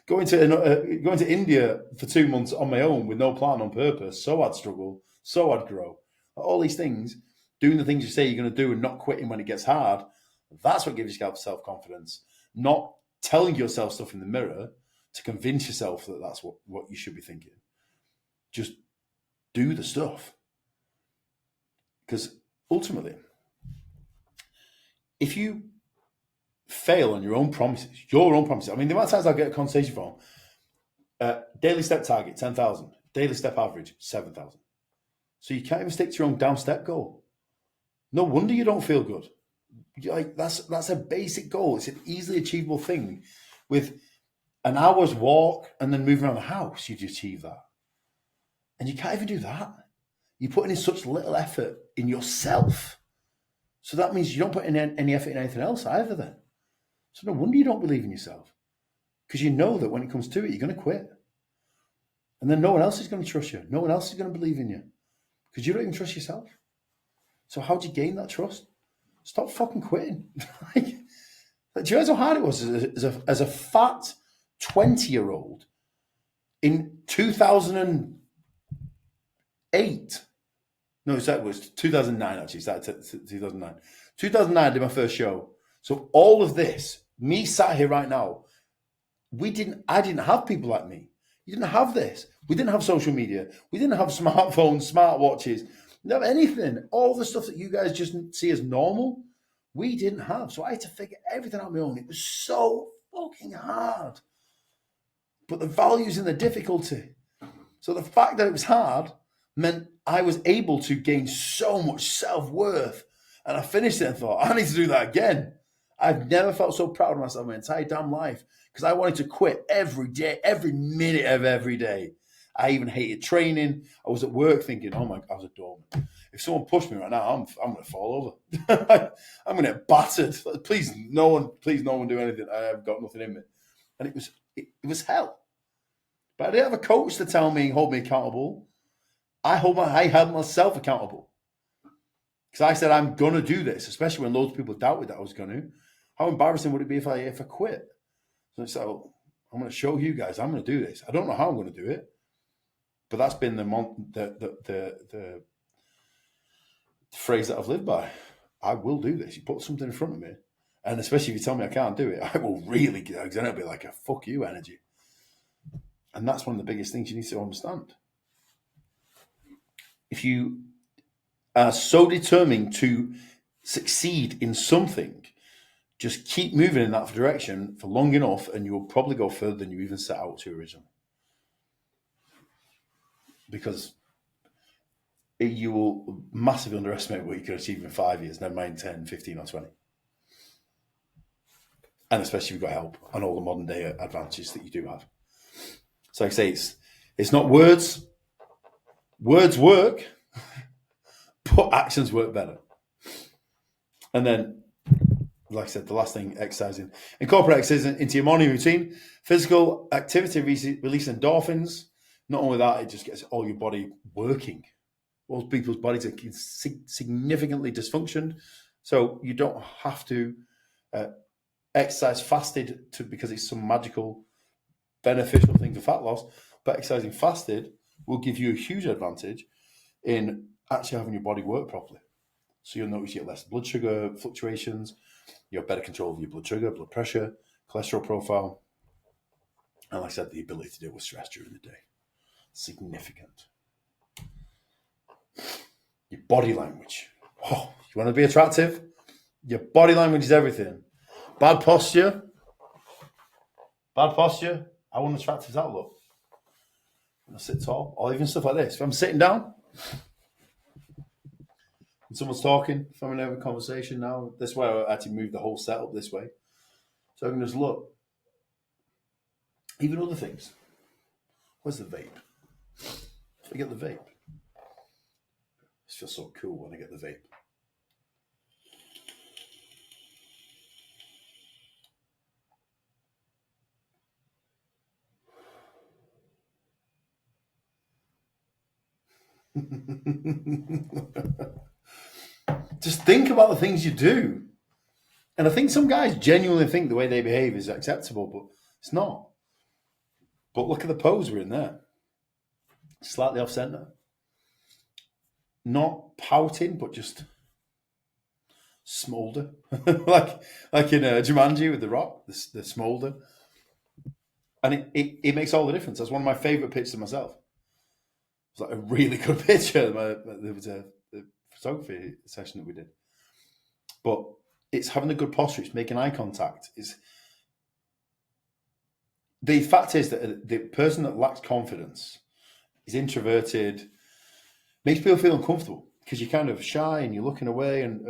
Going to India for 2 months on my own with no plan, on purpose. So I'd struggle, so I'd grow. All these things, doing the things you say you're going to do and not quitting when it gets hard, that's what gives you self-confidence. Not telling yourself stuff in the mirror to convince yourself that that's what you should be thinking. Just do the stuff. Because ultimately, if you fail on your own promises. I mean, the amount of times I get a conversation from, daily step target, 10,000. Daily step average, 7,000. So you can't even stick to your own damn step goal. No wonder you don't feel good. Like that's a basic goal. It's an easily achievable thing. With an hour's walk and then moving around the house, you'd achieve that. And you can't even do that. You're putting in such little effort in yourself. So that means you don't put in any effort in anything else either then. So no wonder you don't believe in yourself, because you know that when it comes to it, you're going to quit. And then no one else is going to trust you. No one else is going to believe in you, because you don't even trust yourself. So how do you gain that trust? Stop fucking quitting. Do you realize how hard it was as a fat 20-year-old in 2000 and 2008. No, it was 2009 actually. Started 2009. 2009 I did my first show. So all of this, me sat here right now, I didn't have people like me. You didn't have this. We didn't have social media. We didn't have smartphones, smartwatches, we didn't have anything. All the stuff that you guys just see as normal, we didn't have. So I had to figure everything out on my own. It was so fucking hard. But the value's in the difficulty. So the fact that it was hard meant I was able to gain so much self-worth. And I finished it and thought, I need to do that again. I've never felt so proud of myself my entire damn life because I wanted to quit every day, every minute of every day. I even hated training. I was at work thinking, oh my, I was a doorman. If someone pushed me right now, I'm going to fall over. I'm going to get battered. Please, no one do anything. I have got nothing in me. And it was hell. But I didn't have a coach to tell me, hold me accountable. I held myself accountable. Because I said, I'm going to do this, especially when loads of people doubted that I was going to. How embarrassing would it be if I quit? So it's like, oh, I'm going to show you guys I'm going to do this. I don't know how I'm going to do it. But that's been the phrase that I've lived by. I will do this. You put something in front of me. And especially if you tell me I can't do it, I will really get it. Because then it'll be like a fuck you energy. And that's one of the biggest things you need to understand. If you are so determined to succeed in something, just keep moving in that direction for long enough and you'll probably go further than you even set out to originally. Because you will massively underestimate what you can achieve in 5 years, never mind 10, 15 or 20. And especially if you've got help and all the modern day advantages that you do have. So like I say, it's not words. Words work, but actions work better. And then, like I said, the last thing, exercising. Incorporate exercise into your morning routine. Physical activity release endorphins. Not only that, it just gets all your body working. Most people's bodies are significantly dysfunctioned. So you don't have to exercise fasted because it's some magical beneficial thing for fat loss. But exercising fasted will give you a huge advantage in actually having your body work properly. So you'll notice you get less blood sugar fluctuations, you have better control of your blood sugar, blood pressure, cholesterol profile, and like I said, the ability to deal with stress during the day. Significant. Your body language. Oh, you want to be attractive? Your body language is everything. Bad posture. How unattractive does that look? When I sit tall, or even stuff like this. If I'm sitting down and someone's talking, if I'm having a conversation now, this way I actually move the whole setup this way. So I can just look. Even other things. Where's the vape? I get the vape. It feels so cool when I get the vape. Just think about the things you do. And I think some guys genuinely think the way they behave is acceptable, but it's not. But look at the pose we're in there. Slightly off center. Not pouting, but just smolder. like in Jumanji with the rock, the smolder. And it makes all the difference. That's one of my favorite pictures of myself. It's like a really good picture. There was a photography session that we did. But it's having a good posture. It's making eye contact. The fact is that the person that lacks confidence is introverted, makes people feel uncomfortable because you're kind of shy and you're looking away and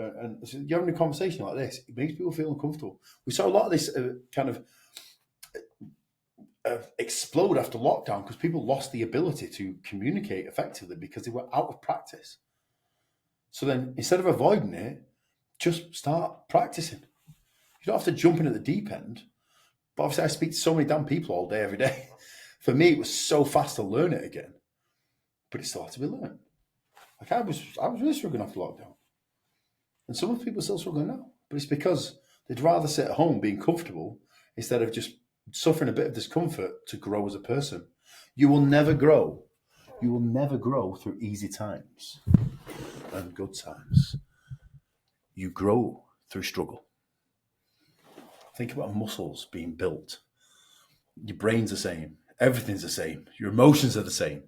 you're having a conversation like this. It makes people feel uncomfortable. We saw a lot of this kind of explode after lockdown because people lost the ability to communicate effectively because they were out of practice. So then instead of avoiding it, just start practicing. You don't have to jump in at the deep end. But obviously I speak to so many damn people all day, every day. For me, it was so fast to learn it again. But it still had to be learned. Like I was really struggling after lockdown. And some of the people are still struggling now. But it's because they'd rather sit at home being comfortable instead of just suffering a bit of discomfort to grow as a person. You will never grow You will never grow through easy times and good times. You grow through struggle. Think about muscles being built. Your brain's the same. Everything's the same. Your emotions are the same.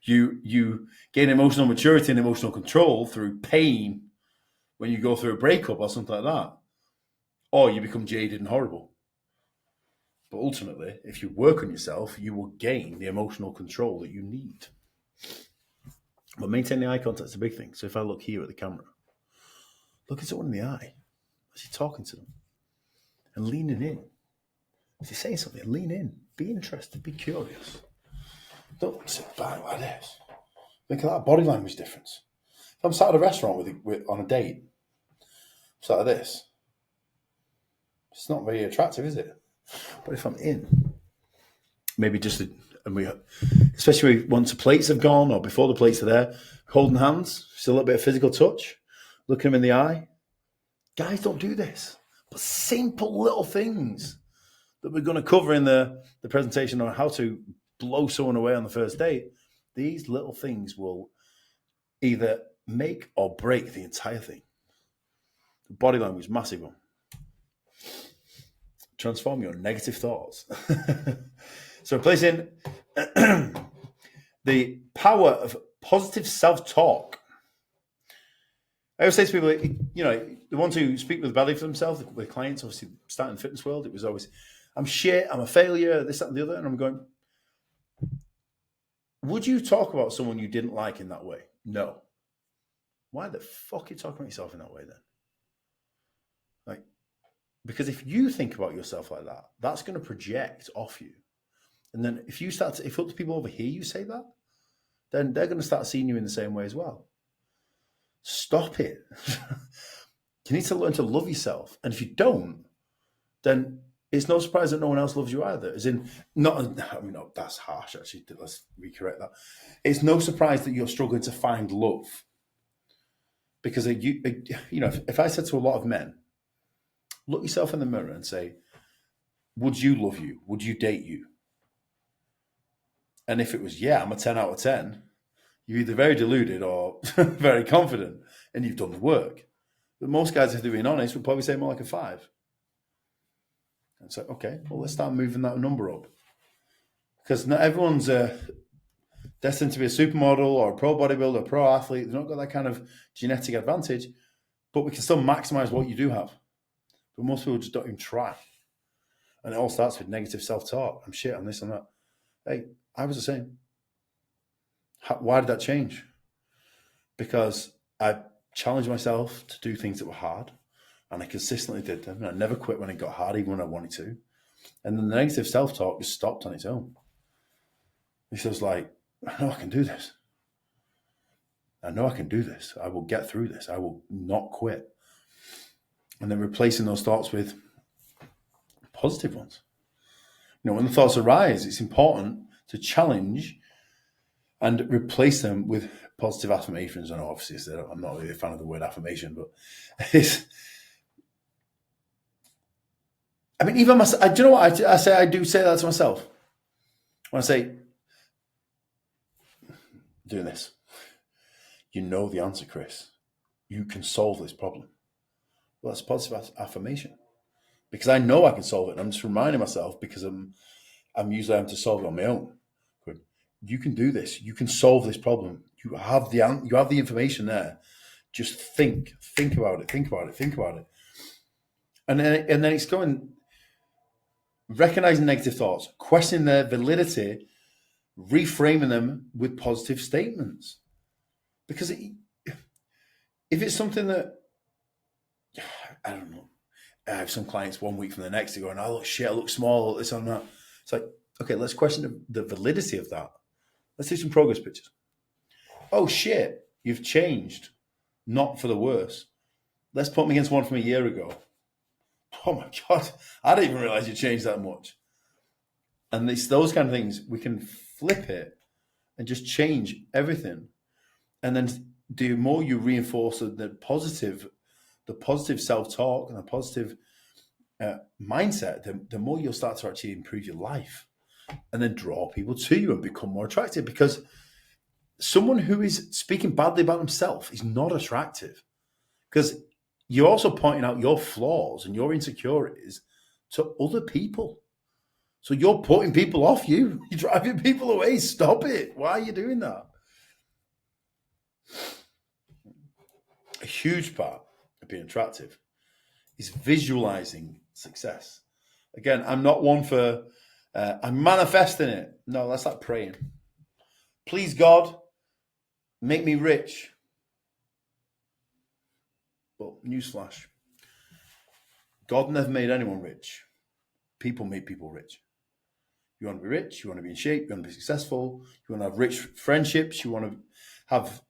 you gain emotional maturity and emotional control through pain when you go through a breakup or something like that. Or you become jaded and horrible. But ultimately, if you work on yourself, you will gain the emotional control that you need. But maintaining eye contact is a big thing. So if I look here at the camera, look at someone in the eye as you're talking to them and leaning in. As you're saying something, lean in. Be interested. Be curious. Don't sit back like this. Think of that body language difference. If I'm sat at a restaurant on a date, sat like this, it's not very attractive, is it? But if I'm in, maybe especially once the plates have gone or before the plates are there, holding hands, just a little bit of physical touch, looking them in the eye. Guys don't do this, but simple little things that we're going to cover in the presentation on how to blow someone away on the first date. These little things will either make or break the entire thing. The body language, massive one. Transform your negative thoughts. So replacing the power of positive self-talk. I always say to people, the ones who speak with badly for themselves, with clients, obviously starting in the fitness world, it was always, I'm shit, I'm a failure, this, that, and the other. And I'm going, would you talk about someone you didn't like in that way? No. Why the fuck are you talking about yourself in that way then? Because if you think about yourself like that, that's going to project off you. And then if other people over here you say that, then they're going to start seeing you in the same way as well. Stop it. You need to learn to love yourself. And if you don't, then it's no surprise that no one else loves you either. That's harsh, actually. Let's recorrect that. It's no surprise that you're struggling to find love. Because, if I said to a lot of men, look yourself in the mirror and say, would you love you? Would you date you? And if it was, yeah, I'm a 10 out of 10, you're either very deluded or very confident and you've done the work. But most guys, if they're being honest, would probably say more like a 5. And so, okay, well, let's start moving that number up. Because not everyone's destined to be a supermodel or a pro bodybuilder, a pro athlete. They've not got that kind of genetic advantage, but we can still maximize what you do have. But most people just don't even try. And it all starts with negative self-talk. I'm shit, I'm this and that. Hey, I was the same. Why did that change? Because I challenged myself to do things that were hard, and I consistently did them, and I never quit when it got hard, even when I wanted to. And then the negative self-talk just stopped on its own. It was like, I know I can do this. I know I can do this. I will get through this. I will not quit. And then replacing those thoughts with positive ones. When the thoughts arise, it's important to challenge and replace them with positive affirmations. I know, obviously, I'm not really a fan of the word affirmation, but even myself, do you know what I say? I do say that to myself. When I say, doing this, you know the answer, Chris. You can solve this problem. Well, that's a positive affirmation because I know I can solve it. And I'm just reminding myself because I'm usually having to solve it on my own. Good. You can do this. You can solve this problem. You have the information there. Just think about it. And then it's going, recognizing negative thoughts, questioning their validity, reframing them with positive statements. Because if it's something that, I don't know, I have some clients 1 week from the next, they're going, I look shit, I look small, this and that. It's like, okay, let's question the validity of that. Let's do some progress pictures. Oh shit, you've changed, not for the worse. Let's put them against one from a year ago. Oh my God, I didn't even realize you changed that much. And it's those kind of things, we can flip it and just change everything. And then the more you reinforce the positive self-talk and the positive mindset, the more you'll start to actually improve your life. and then draw people to you and become more attractive. Because someone who is speaking badly about himself is not attractive, because you're also pointing out your flaws and your insecurities to other people. So you're putting people off you. You're driving people away. Stop it. Why are you doing that? A huge part of being attractive is visualizing success. Again, I'm not one for, I'm manifesting it. No, that's like praying. Please, God, make me rich. But newsflash, God never made anyone rich. People make people rich. You want to be rich, you want to be in shape, you want to be successful, you want to have rich friendships, you want to have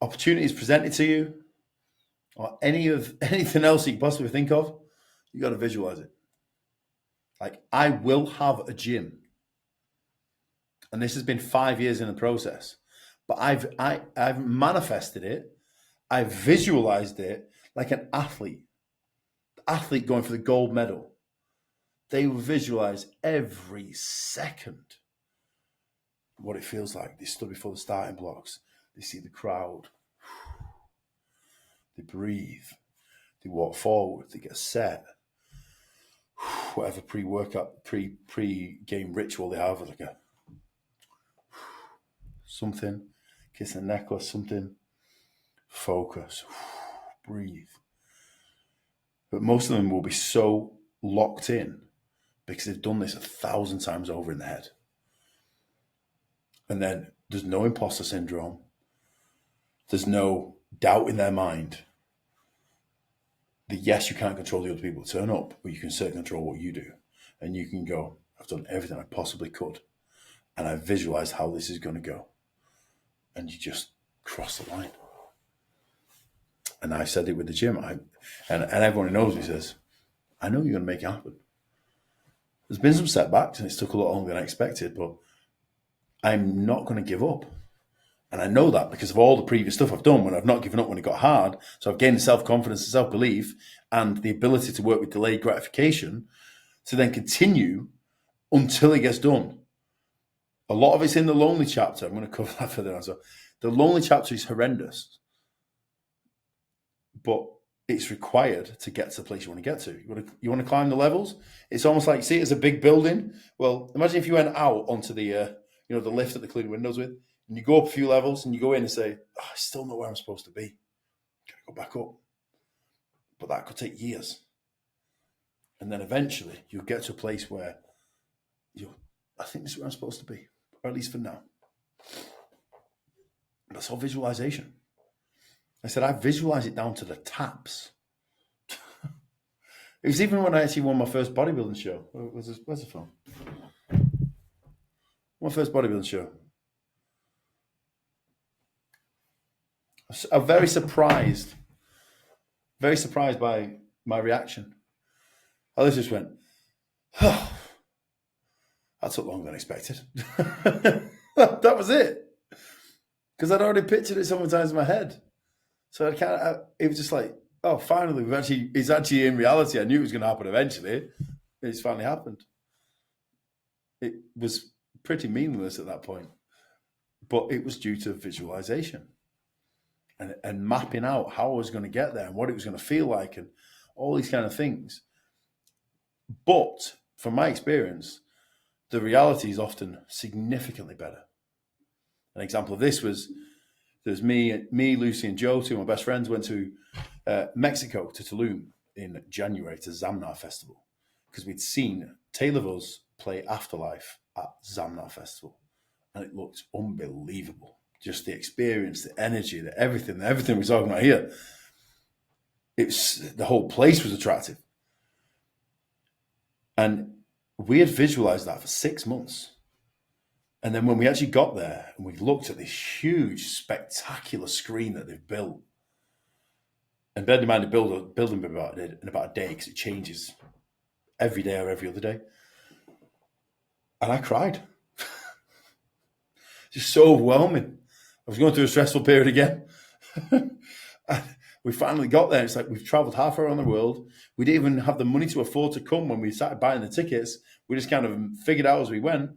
opportunities presented to you, or anything else you can possibly think of, you got to visualize it. Like, I will have a gym. And this has been 5 years in the process. But I've manifested it. I've visualized it like an athlete. The athlete going for the gold medal. They will visualize every second what it feels like. They stood before the starting blocks. They see the crowd. They breathe. They walk forward. They get set. Whatever pre-workout, pre-game ritual they have, like a something, kiss a necklace, something. Focus. Breathe. But most of them will be so locked in because they've done this 1,000 times over in the head. And then there's no imposter syndrome. There's no doubt in their mind that, yes, you can't control the other people that turn up, but you can certainly control what you do. And you can go, I've done everything I possibly could. And I visualized how this is going to go. And you just cross the line. And I said it with the gym. And everyone who knows me says, I know you're going to make it happen. There's been some setbacks and it's took a lot longer than I expected, but I'm not going to give up. And I know that because of all the previous stuff I've done when I've not given up when it got hard. So I've gained self-confidence and self-belief and the ability to work with delayed gratification to then continue until it gets done. A lot of it's in the lonely chapter. I'm going to cover that further on. So the lonely chapter is horrendous, but it's required to get to the place you want to get to. You want to climb the levels. It's almost like, see it as a big building. Well, imagine if you went out onto the the lift that they clean windows with, and you go up a few levels and you go in and say, I still know where I'm supposed to be. Gotta go back up. But that could take years. And then eventually you'll get to a place where I think this is where I'm supposed to be, or at least for now. That's all visualization. I said, I visualize it down to the taps. It was even when I actually won my first bodybuilding show. Where's the phone? My first bodybuilding show. I'm very surprised by my reaction. I just went, that took longer than expected. That was it. Because I'd already pictured it so many times in my head. So it was just like, oh, finally, it's actually in reality. I knew it was going to happen eventually. It's finally happened. It was pretty meaningless at that point, but it was due to visualization and mapping out how I was going to get there and what it was going to feel like and all these kind of things. But from my experience, the reality is often significantly better. An example of this was, there's me, Lucy, and Joe, two of my best friends, went to Mexico, to Tulum in January to Zamnar Festival because we'd seen Taylor Vuz play Afterlife at Zamnar Festival, and it looked unbelievable. Just the experience, the energy, everything we're talking about here. The whole place was attractive. And we had visualized that for 6 months. And then when we actually got there and we looked at this huge, spectacular screen that they've built, and bear in mind, they build a building in about a day because it changes every day or every other day. And I cried. Just so overwhelming. I was going through a stressful period again. We finally got there. It's like we've traveled halfway around the world. We didn't even have the money to afford to come when we started buying the tickets. We just kind of figured out as we went.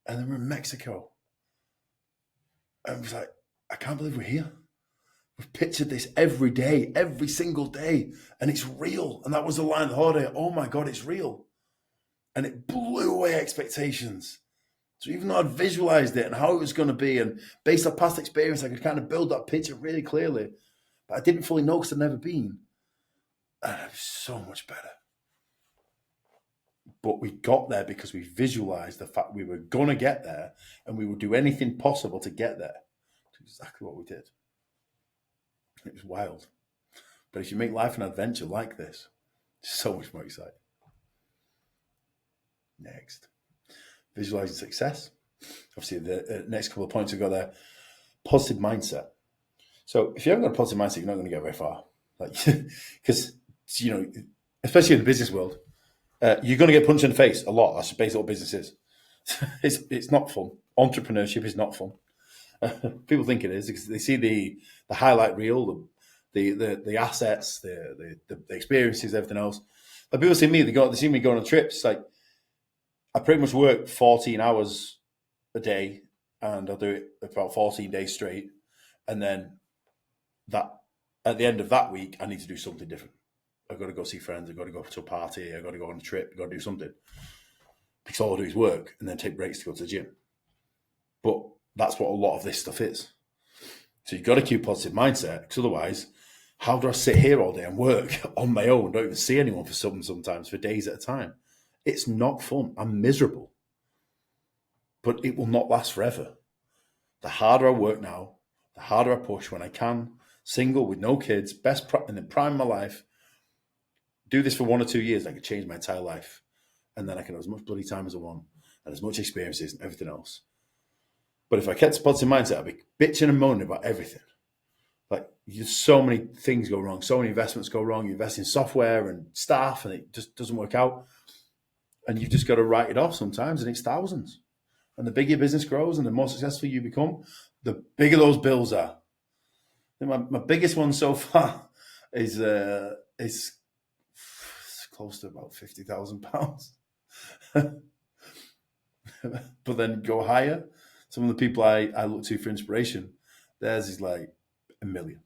And then we're in Mexico. And it was like, I can't believe we're here. We've pictured this every day, every single day, and it's real. And that was the line of the holiday. Oh my God, it's real. And it blew away expectations. So even though I'd visualized it and how it was going to be, and based on past experience, I could kind of build that picture really clearly. But I didn't fully know because I'd never been. And it was so much better. But we got there because we visualized the fact we were going to get there, and we would do anything possible to get there. That's exactly what we did. It was wild. But if you make life an adventure like this, it's so much more exciting. Next. Visualizing success. Obviously, the next couple of points we've got there. Positive mindset. So if you haven't got a positive mindset, you're not going to get very far. Like, because, you know, especially in the business world, you're going to get punched in the face a lot. That's basically what business is. It's not fun. Entrepreneurship is not fun. People think it is because they see the highlight reel, the assets, the experiences, everything else. Like people see me, they see me going on trips. Like I pretty much work 14 hours a day, and I'll do it about 14 days straight. And then that at the end of that week, I need to do something different. I've got to go see friends. I've got to go to a party. I've got to go on a trip. I've got to do something. Because all I do is work and then take breaks to go to the gym. But that's what a lot of this stuff is. So you've got to keep a positive mindset, because otherwise, how do I sit here all day and work on my own? Don't even see anyone for sometimes for days at a time. It's not fun. I'm miserable. But it will not last forever. The harder I work now, the harder I push when I can, single with no kids, in the prime of my life, do this for 1 or 2 years, I could change my entire life. And then I can have as much bloody time as I want and as much experiences and everything else. But if I kept a positive mindset, I'd be bitching and moaning about everything. Like, so many things go wrong. So many investments go wrong. You invest in software and staff and it just doesn't work out. And you've just got to write it off sometimes, and it's thousands. And the bigger your business grows and the more successful you become, the bigger those bills are. My biggest one so far is close to about £50,000. But then go higher. Some of the people I look to for inspiration, theirs is like $1 million.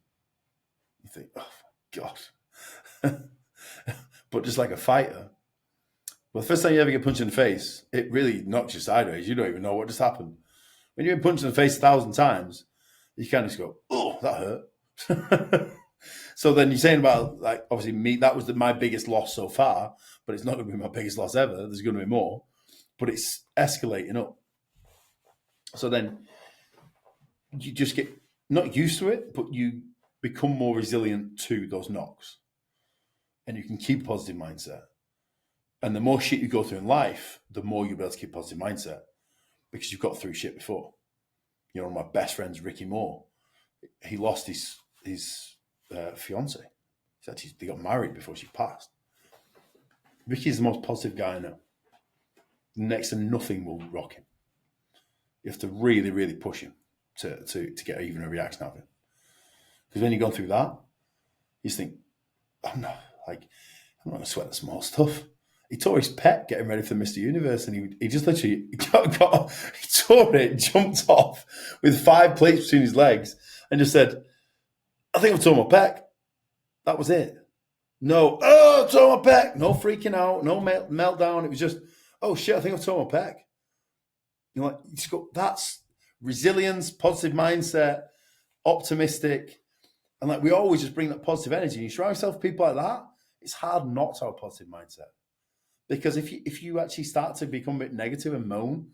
You think, oh my God. But just like a fighter, well, the first time you ever get punched in the face, it really knocks you sideways. You don't even know what just happened. When you've been punched in the face 1,000 times, you kind of just go, oh, that hurt. So then you're saying about, like, obviously me, that was my biggest loss so far, but it's not going to be my biggest loss ever. There's going to be more, but it's escalating up. So then you just get not used to it, but you become more resilient to those knocks, and you can keep a positive mindset. And the more shit you go through in life, the more you'll be able to keep a positive mindset, because you've got through shit before. You know, one of my best friends, Ricky Moore, he lost his fiance. They got married before she passed. Ricky's the most positive guy I know. Next to nothing will rock him. You have to really, really push him to get even a reaction out of him. Because when you've gone through that, you just think, I'm not going to sweat the small stuff. He tore his pec getting ready for Mr. Universe, and he just literally he tore it, jumped off with 5 plates between his legs, and just said, I think I've torn my pec. That was it. No, I tore my pec. No freaking out, no meltdown. It was just, oh shit, I think I've torn my pec. You know, like, you just go, that's resilience, positive mindset, optimistic. And like, we always just bring that positive energy. You surround yourself with people like that, it's hard not to have a positive mindset. Because if you actually start to become a bit negative and moan,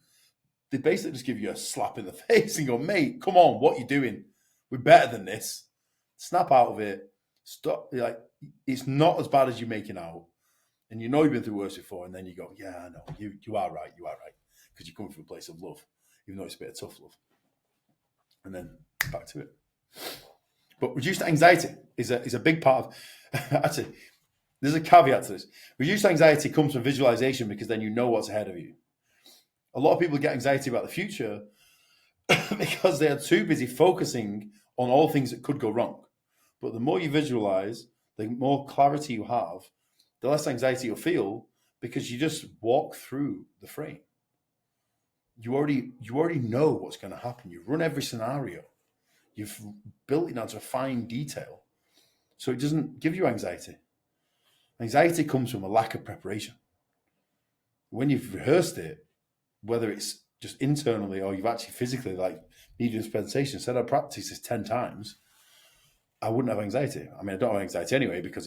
they basically just give you a slap in the face and go, mate, come on, what are you doing? We're better than this. Snap out of it. Stop. Like, it's not as bad as you're making out. And you know you've been through worse before, and then you go, yeah, I know, you are right. Because you're coming from a place of love, even though it's a bit of tough love. And then back to it. But reduced anxiety is a big part of, actually, there's a caveat to this. Reduced anxiety comes from visualization, because then you know what's ahead of you. A lot of people get anxiety about the future because they are too busy focusing on all things that could go wrong. But the more you visualize, the more clarity you have, the less anxiety you'll feel, because you just walk through the frame. You already know what's going to happen. You've run every scenario. You've built it down to a fine detail. So it doesn't give you anxiety. Anxiety comes from a lack of preparation. When you've rehearsed it, whether it's just internally or you've actually physically, like me doing this presentation, said I practiced this 10 times, I wouldn't have anxiety. I mean, I don't have anxiety anyway, because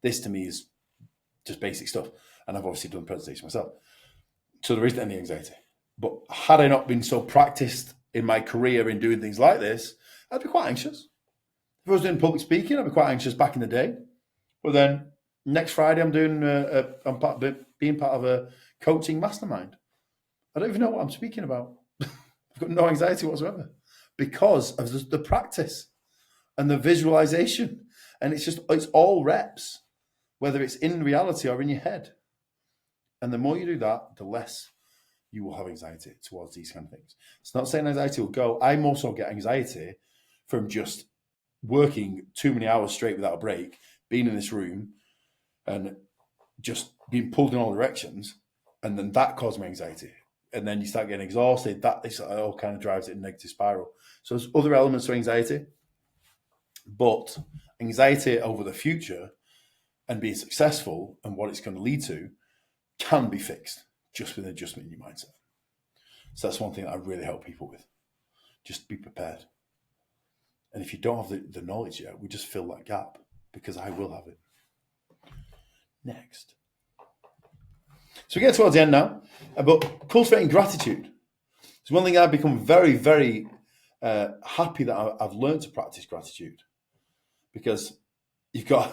this to me is just basic stuff. And I've obviously done the presentation myself. So there isn't any anxiety. But had I not been so practiced in my career in doing things like this, I'd be quite anxious. If I was doing public speaking, I'd be quite anxious back in the day. But then next Friday, I'm doing being part of a coaching mastermind. I don't even know what I'm speaking about. I've got no anxiety whatsoever because of the practice and the visualization. And it's all reps, whether it's in reality or in your head. And the more you do that, the less you will have anxiety towards these kind of things. It's not saying anxiety will go. I also get anxiety from just working too many hours straight without a break, being in this room and just being pulled in all directions. And then that caused me anxiety. And then you start getting exhausted. It all kind of drives it in a negative spiral. So there's other elements to anxiety, but anxiety over the future and being successful and what it's going to lead to can be fixed just with an adjustment in your mindset. So that's one thing that I really help people with. Just be prepared. And if you don't have the knowledge yet, we just fill that gap, because I will have it. Next. So we get towards the end now, but cultivating gratitude. It's one thing I've become very, very happy that I've learned to practice gratitude, because you've got...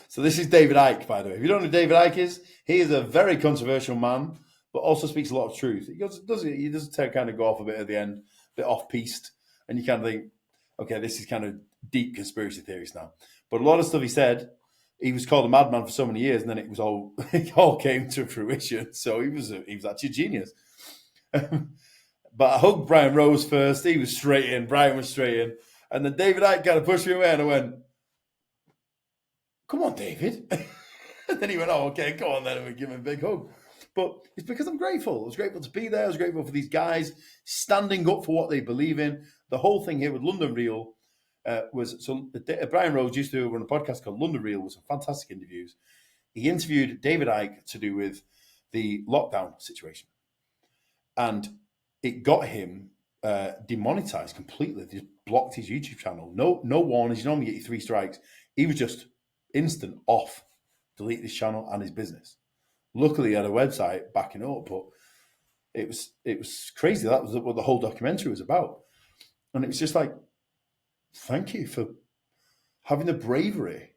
So this is David Icke, by the way. If you don't know who David Icke is, he is a very controversial man, but also speaks a lot of truth. He doesn't kind of go off a bit at the end, a bit off-piste, and you kind of think, okay, this is kind of deep conspiracy theories now. But a lot of stuff he said, he was called a madman for so many years, and then it all came to fruition. So he was actually a genius. But I hugged Brian Rose first. He was straight in. Brian was straight in. And then David Icke kind of pushed me away, and I went, come on, David. And then he went, oh, okay, go on then, and we give him a big hug. But it's because I'm grateful. I was grateful to be there. I was grateful for these guys standing up for what they believe in. The whole thing here with London Real Brian Rose used to run a podcast called London Real with some fantastic interviews. He interviewed David Icke to do with the lockdown situation. And it got him demonetized completely. They just blocked his YouTube channel. No warnings. You normally get your 3 strikes. He was just instant off, delete his channel and his business. Luckily, he had a website backing it up, but it was crazy. That was what the whole documentary was about. And it was just like, thank you for having the bravery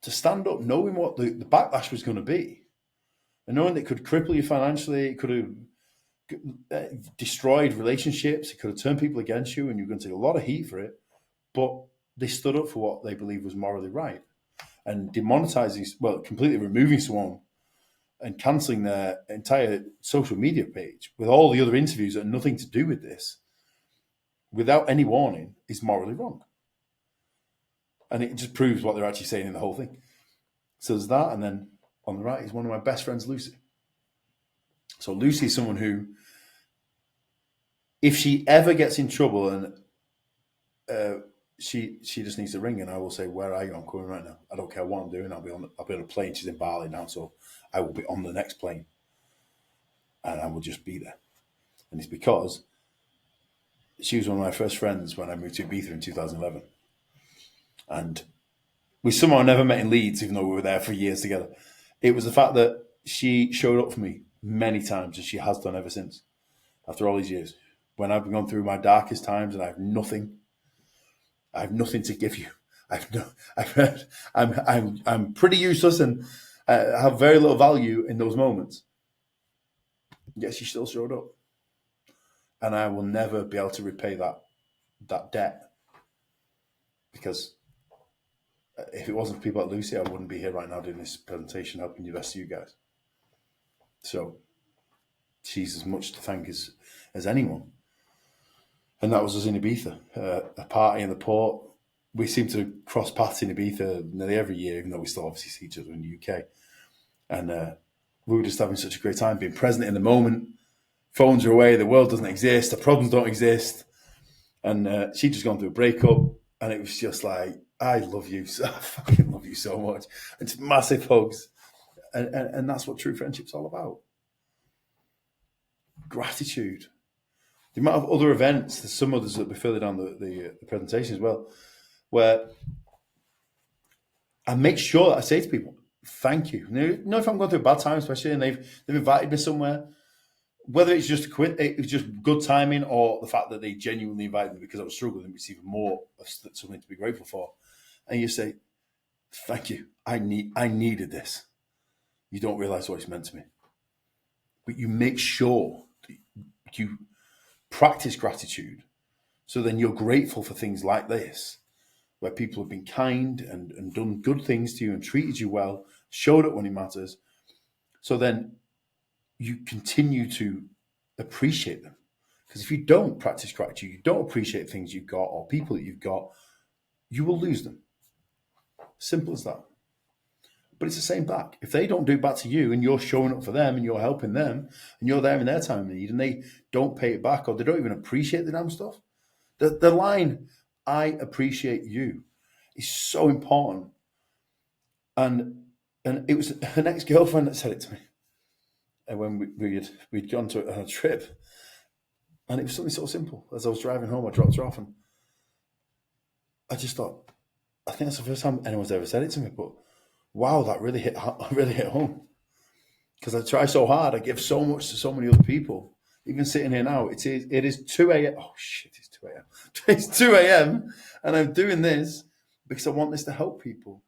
to stand up, knowing what the backlash was going to be, and knowing that it could cripple you financially, it could have destroyed relationships, it could have turned people against you, and you're going to take a lot of heat for it. But they stood up for what they believed was morally right. And demonetizing, completely removing someone and cancelling their entire social media page with all the other interviews that had nothing to do with this, without any warning, is morally wrong. And it just proves what they're actually saying in the whole thing. So there's that, and then on the right is one of my best friends, Lucy. So Lucy is someone who, if she ever gets in trouble, and she just needs to ring, and I will say, where are you? I'm coming right now. I don't care what I'm doing. I'll be on a plane. She's in Bali now, so I will be on the next plane, and I will just be there. And it's because she was one of my first friends when I moved to Ibiza in 2011. And we somehow never met in Leeds, even though we were there for years together. It was the fact that she showed up for me many times, and she has done ever since, after all these years. When I've gone through my darkest times and I have nothing to give you. I'm pretty useless and have very little value in those moments. Yet she still showed up. And I will never be able to repay that debt, because if it wasn't for people like Lucy, I wouldn't be here right now doing this presentation, helping the rest of you guys. So she's as much to thank as anyone. And that was us in Ibiza, a party in the port, we seem to cross paths in Ibiza nearly every year, even though we still obviously see each other in the UK. And we were just having such a great time, being present in the moment. Phones are away, the world doesn't exist, the problems don't exist. And she'd just gone through a breakup, and it was just like, I love you, I fucking love you so much. And just massive hugs. And that's what true friendship's all about. Gratitude. The amount of other events, there's some others that will be further down the presentation as well, where I make sure that I say to people, thank you. You know, if I'm going through a bad time, especially, and they've invited me somewhere, whether it's just it was just good timing, or the fact that they genuinely invited me because I was struggling, it's even more of something to be grateful for. And you say, thank you. I needed this. You don't realize what it's meant to me. But you make sure that you practice gratitude, so then you're grateful for things like this, where people have been kind and done good things to you and treated you well, showed up when it matters. So then you continue to appreciate them. Because if you don't practice gratitude, you don't appreciate things you've got or people that you've got, you will lose them. Simple as that. But it's the same back. If they don't do it back to you, and you're showing up for them and you're helping them and you're there in their time of need, and they don't pay it back, or they don't even appreciate the damn stuff, the line, I appreciate you, is so important. And it was an ex-girlfriend that said it to me. And when we'd gone on a trip, and it was something so simple. As I was driving home, I dropped her off, and I just thought, I think that's the first time anyone's ever said it to me. But wow, that really hit home. Because I try so hard, I give so much to so many other people. Even sitting here now, it is 2 a.m. Oh shit, it's 2 a.m. It's 2 a.m. and I'm doing this because I want this to help people.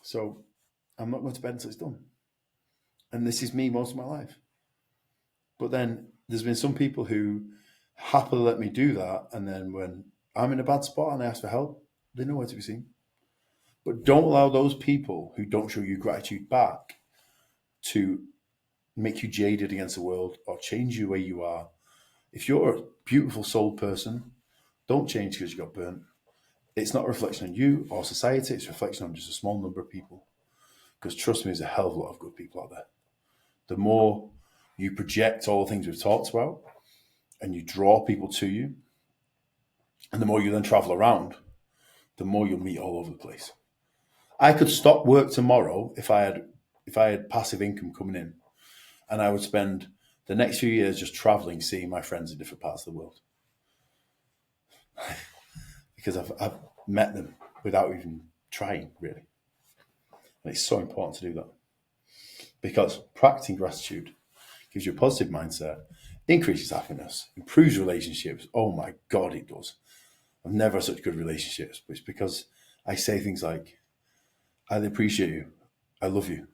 So I'm not going to bed until it's done. And this is me most of my life. But then there's been some people who happily let me do that, and then when I'm in a bad spot and I ask for help, they know where to be seen. But don't allow those people who don't show you gratitude back to make you jaded against the world or change you where you are. If you're a beautiful soul person, don't change because you got burnt. It's not a reflection on you or society, it's a reflection on just a small number of people. Because trust me, there's a hell of a lot of good people out there. The more you project all the things we've talked about, and you draw people to you, and the more you then travel around, the more you'll meet all over the place. I could stop work tomorrow if I had passive income coming in, and I would spend the next few years just traveling, seeing my friends in different parts of the world. Because I've met them without even trying, really. And it's so important to do that. Because practicing gratitude gives you a positive mindset, increases happiness, improves relationships. Oh my God, it does. I've never had such good relationships, but it's because I say things like, I appreciate you, I love you,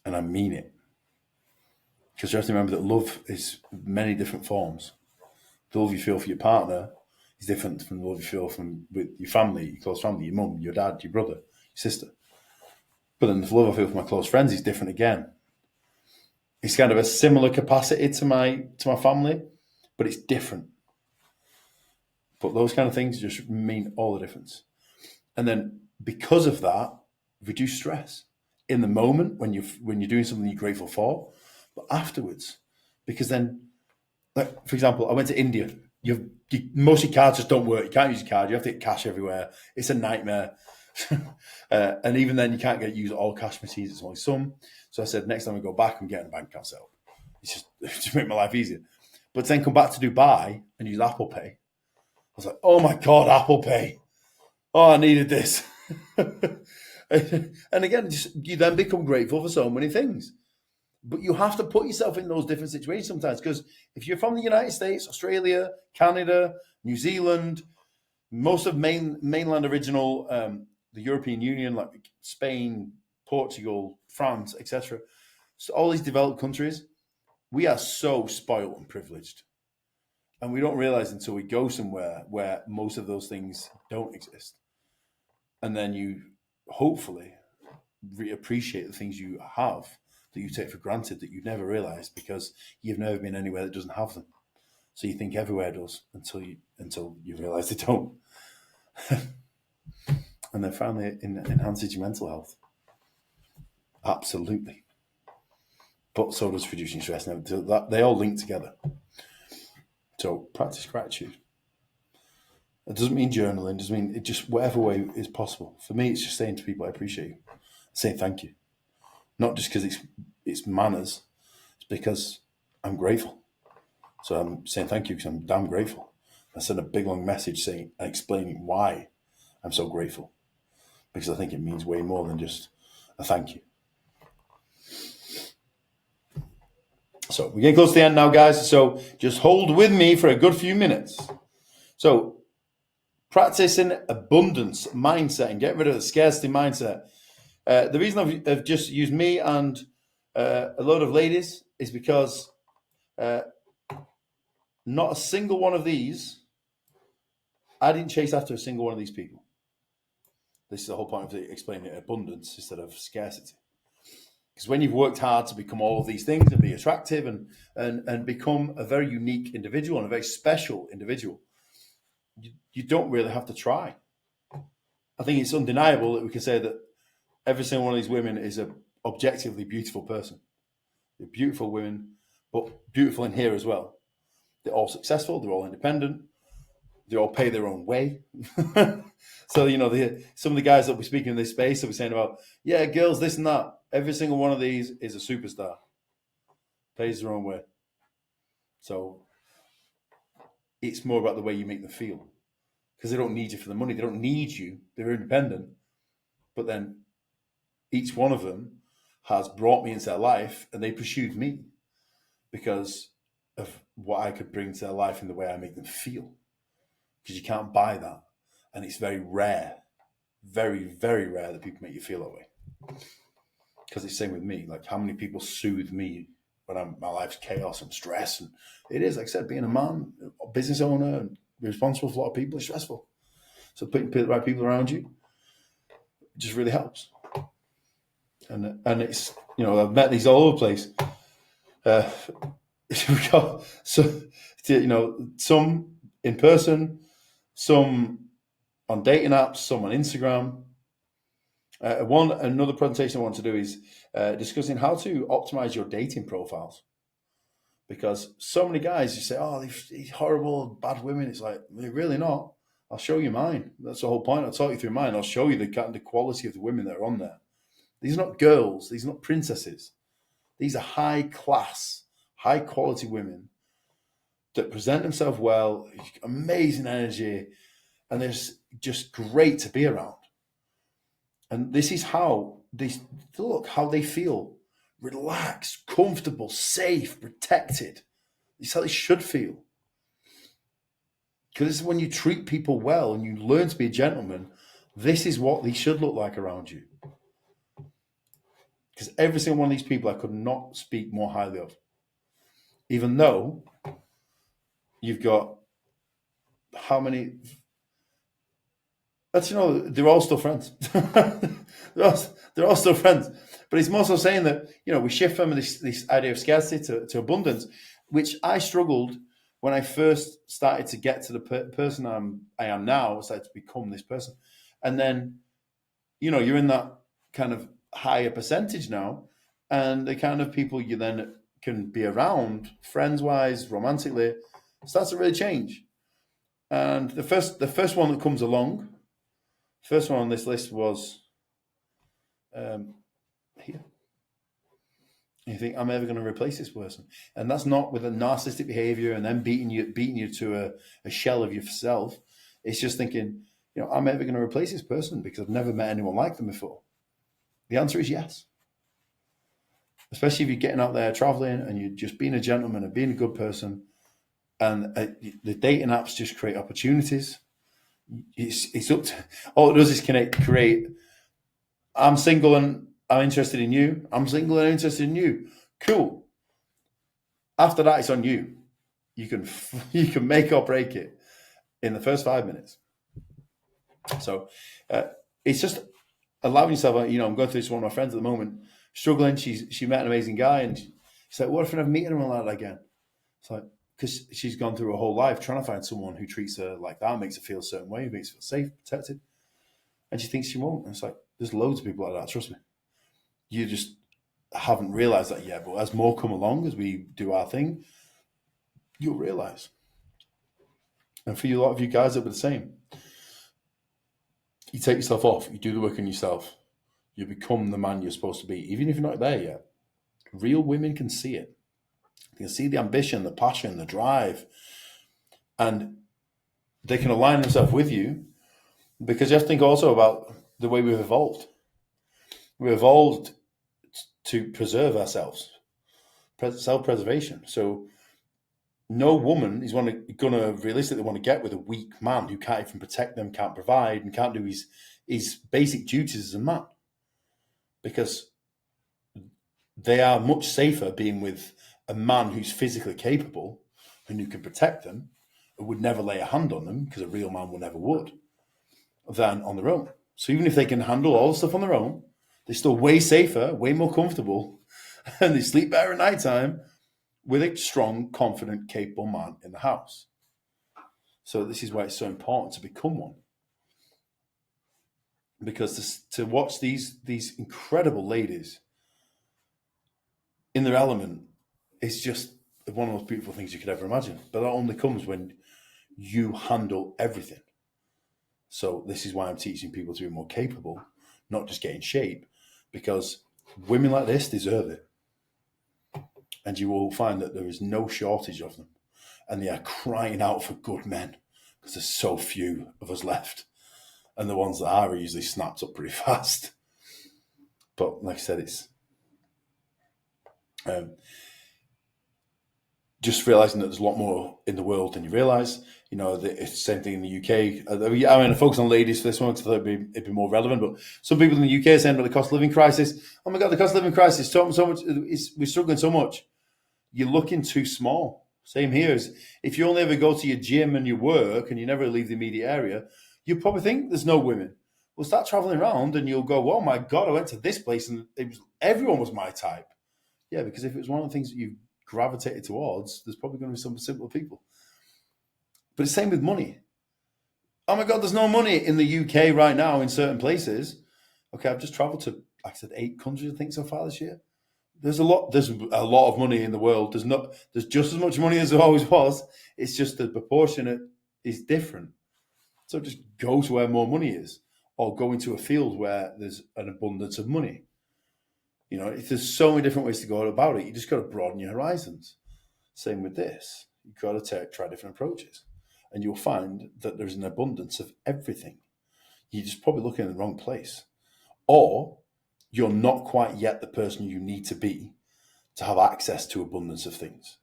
and I mean it. Because you have to remember that love is many different forms. The love you feel for your partner is different from the love you feel with your family, your close family, your mum, your dad, your brother, your sister. But then the love I feel for my close friends is different again. It's kind of a similar capacity to my family, but it's different. But those kind of things just mean all the difference. And then because of that, reduce stress in the moment when you're doing something you're grateful for, but afterwards, because then, like for example, I went to India. Most of your cards just don't work. You can't use your card. You have to get cash everywhere. It's a nightmare. And even then, you can't use all cash machines. It's only some. So I said, next time I go back, I'm getting a bank account set up. It's just make my life easier. But then come back to Dubai and use Apple Pay. I was like, oh my God, Apple Pay. Oh, I needed this. And again, you then become grateful for so many things. But you have to put yourself in those different situations sometimes. Because if you're from the United States, Australia, Canada, New Zealand, most of mainland original, the European Union, like Spain, Portugal, France, etc. So all these developed countries, we are so spoiled and privileged. And we don't realize until we go somewhere where most of those things don't exist. And then you hopefully appreciate the things you have that you take for granted that you never realized because you've never been anywhere that doesn't have them. So you think everywhere does until you realize they don't. And then finally, it enhances your mental health. Absolutely. But so does reducing stress. Now, they all link together. So practice gratitude. It doesn't mean journaling. It doesn't mean it, just whatever way is possible. For me, it's just saying to people, I appreciate you. Saying thank you. Not just because it's manners. It's because I'm grateful. So I'm saying thank you because I'm damn grateful. I send a big long message saying and explaining why I'm so grateful. Because I think it means way more than just a thank you. So we're getting close to the end now, guys. So just hold with me for a good few minutes. So practicing abundance mindset and get rid of the scarcity mindset. The reason I've just used me and a load of ladies is because not a single one of these, I didn't chase after a single one of these people. This is the whole point of explaining abundance instead of scarcity. Because when you've worked hard to become all of these things and be attractive and become a very unique individual and a very special individual, you don't really have to try. I think it's undeniable that we can say that every single one of these women is an objectively beautiful person. They're beautiful women, but beautiful in here as well. They're all successful. They're all independent. They all pay their own way. So, some of the guys that we're speaking in this space, that we're saying about, yeah, girls, this and that. Every single one of these is a superstar. Pays their own way. So it's more about the way you make them feel. Because they don't need you for the money. They don't need you. They're independent. But then each one of them has brought me into their life and they pursued me because of what I could bring to their life and the way I make them feel. Because you can't buy that. And it's very rare, very, very rare that people make you feel that way. Because it's the same with me. Like, how many people soothe me when my life's chaos and stress? And it is, like I said, being a man, a business owner, and responsible for a lot of people is stressful. So putting the right people around you just really helps. And it's, I've met these all over the place. We've got some in person, some on dating apps, some on Instagram. Another presentation I want to do is discussing how to optimize your dating profiles. Because so many guys just say, oh, these horrible, bad women. It's like, they're really not. I'll show you mine. That's the whole point. I'll talk you through mine. I'll show you the quality of the women that are on there. These are not girls. These are not princesses. These are high class, high quality women that present themselves well, amazing energy, and they're just great to be around. And this is how they feel: relaxed, comfortable, safe, protected. This is how they should feel. Because this is when you treat people well and you learn to be a gentleman, this is what they should look like around you. Because every single one of these people I could not speak more highly of. Even though you've got how many... they're all still friends. they're all still friends. But it's more so saying that, we shift from this idea of scarcity to abundance, which I struggled when I first started to get to the person I am now. I started to become this person. And then, you're in that kind of higher percentage now, and the kind of people you then can be around, friends-wise, romantically, starts to really change. And the first one that comes along, first one on this list was here. You think, I'm ever going to replace this person? And that's not with a narcissistic behavior and then beating you to a shell of yourself. It's just thinking, I'm ever going to replace this person because I've never met anyone like them before. The answer is yes. Especially if you're getting out there traveling and you're just being a gentleman and being a good person. And the dating apps just create opportunities. It's up to, all it does is create, I'm single and I'm interested in you. I'm single and I'm interested in you. Cool. After that, it's on you. You can make or break it in the first 5 minutes. So it's just allowing yourself. I'm going through this with one of my friends at the moment, struggling. She met an amazing guy, and she's like, "What if I never meet anyone like that again?" It's like, because she's gone through her whole life trying to find someone who treats her like that, makes her feel a certain way, makes her feel safe, protected. And she thinks she won't. And it's like, there's loads of people like that, trust me. You just haven't realised that yet. But as more come along, as we do our thing, you'll realise. And for you, a lot of you guys, it'll be the same. You take yourself off, you do the work on yourself, you become the man you're supposed to be, even if you're not there yet. Real women can see it. They can see the ambition, the passion, the drive, and they can align themselves with you, because you have to think also about the way we've evolved. We've evolved to preserve ourselves, self-preservation. So no woman is going to realistically want to get with a weak man who can't even protect them, can't provide, and can't do his basic duties as a man, because they are much safer being with a man who's physically capable and who can protect them and would never lay a hand on them, because a real man would never would, than on their own. So even if they can handle all the stuff on their own, they're still way safer, way more comfortable, and they sleep better at night time with a strong, confident, capable man in the house. So this is why it's so important to become one. Because to watch these incredible ladies in their element is just one of the most beautiful things you could ever imagine. But that only comes when you handle everything. So this is why I'm teaching people to be more capable, not just get in shape, because women like this deserve it. And you will find that there is no shortage of them. And they are crying out for good men, because there's so few of us left. And the ones that are usually snapped up pretty fast. But like I said, it's just realising that there's a lot more in the world than you realise. You know, it's the same thing in the UK. I mean, I focus on ladies for this one because I thought it'd be more relevant. But some people in the UK are saying about the cost of living crisis. Oh my God, the cost of living crisis, so much, we're struggling so much. You're looking too small. Same here. Is if you only ever go to your gym and your work and you never leave the immediate area, you probably think there's no women. Well, start traveling around and you'll go, oh my God, I went to this place and everyone was my type. Yeah, because if it was one of the things that you gravitated towards, there's probably going to be some simple people. But it's the same with money. Oh my God, there's no money in the UK right now in certain places. Okay, I've just traveled to, like I said, 8 countries, I think, so far this year. There's a lot of money in the world. There's just as much money as there always was. It's just the proportionate is different. So just go to where more money is, or go into a field where there's an abundance of money. You know, if there's so many different ways to go about it, you just got to broaden your horizons. Same with this. You've got to try different approaches, and you'll find that there's an abundance of everything. You're just probably looking in the wrong place, or you're not quite yet the person you need to be to have access to abundance of things.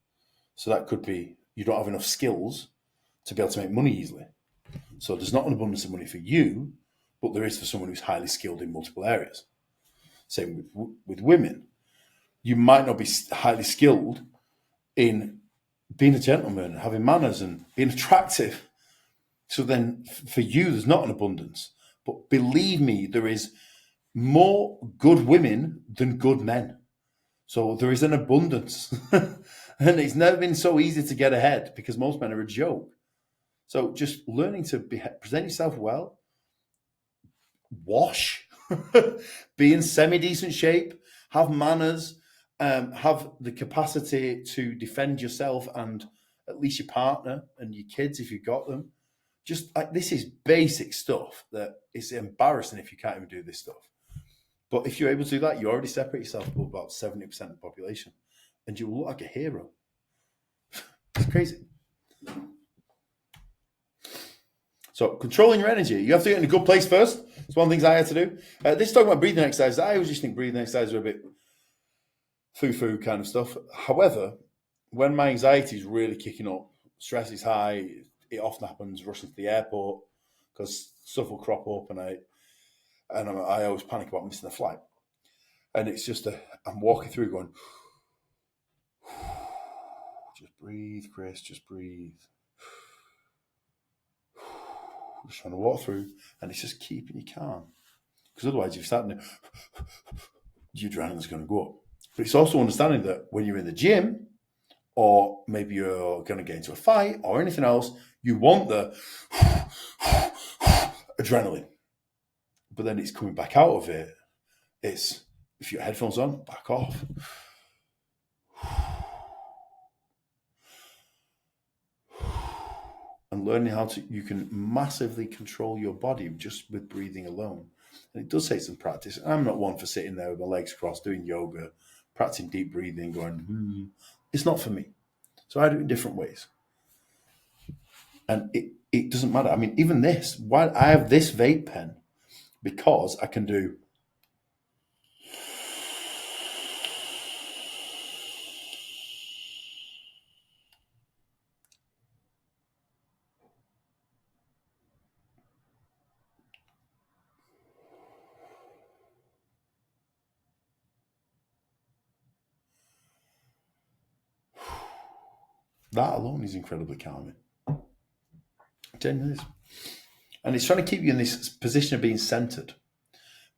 So that could be you don't have enough skills to be able to make money easily. So there's not an abundance of money for you, but there is for someone who's highly skilled in multiple areas. Same with women. You might not be highly skilled in being a gentleman, having manners and being attractive. So then for you, there's not an abundance. But believe me, there is more good women than good men. So there is an abundance. And it's never been so easy to get ahead because most men are a joke. So just learning to present yourself well, wash, be in semi-decent shape, have manners, have the capacity to defend yourself and at least your partner and your kids if you've got them. Just like this is basic stuff that is embarrassing if you can't even do this stuff. But if you're able to do that, you already separate yourself from about 70% of the population and you will look like a hero. It's crazy. So controlling your energy. You have to get in a good place first. It's one of the things I had to do. This is talking about breathing exercises. I always just think breathing exercises are a bit foo-foo kind of stuff. However, when my anxiety is really kicking up, stress is high, it often happens rushing to the airport because stuff will crop up and I always panic about missing a flight. And it's just I'm walking through going, just breathe, Chris, just breathe. Just trying to walk through, and it's just keeping you calm. Because otherwise, if you're starting to, your adrenaline's going to go up. But it's also understanding that when you're in the gym or maybe you're going to get into a fight or anything else, you want the adrenaline. But then it's coming back out of it. It's, if your headphones on, back off. And learning how to, you can massively control your body just with breathing alone. And it does take some practice. I'm not one for sitting there with my legs crossed, doing yoga, practicing deep breathing, going, It's not for me. So I do it in different ways. And it doesn't matter. I mean, even this, why I have this vape pen, because I can do that alone is incredibly calming. Genuinely is. And it's trying to keep you in this position of being centered.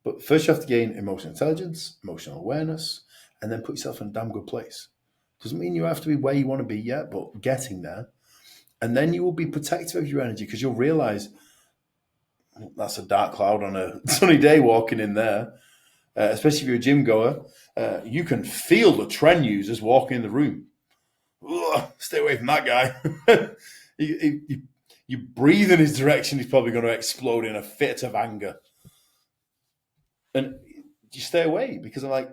But first you have to gain emotional intelligence, emotional awareness, and then put yourself in a damn good place. Doesn't mean you have to be where you want to be yet, but getting there. And then you will be protective of your energy, because you'll realize that's a dark cloud on a sunny day walking in there. Especially if you're a gym goer, you can feel the trend users walking in the room. Ugh, stay away from that guy. You breathe in his direction, he's probably going to explode in a fit of anger. And you stay away, because I'm like,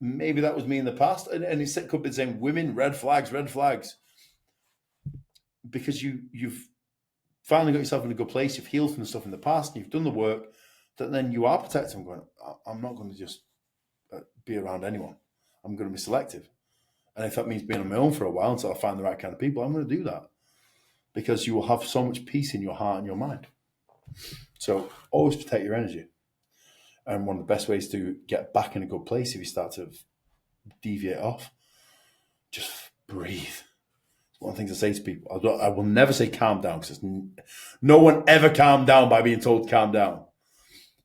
maybe that was me in the past. And it could be saying, women, red flags. Because you've finally got yourself in a good place, you've healed from the stuff in the past, and you've done the work, that then you are protected. I'm going, I'm not going to just be around anyone. I'm going to be selective. And if that means being on my own for a while until I find the right kind of people, I'm going to do that. Because you will have so much peace in your heart and your mind. So always protect your energy. And one of the best ways to get back in a good place, if you start to deviate off, just breathe. It's one of the things I say to people. I will never say calm down, because no one ever calmed down by being told to calm down.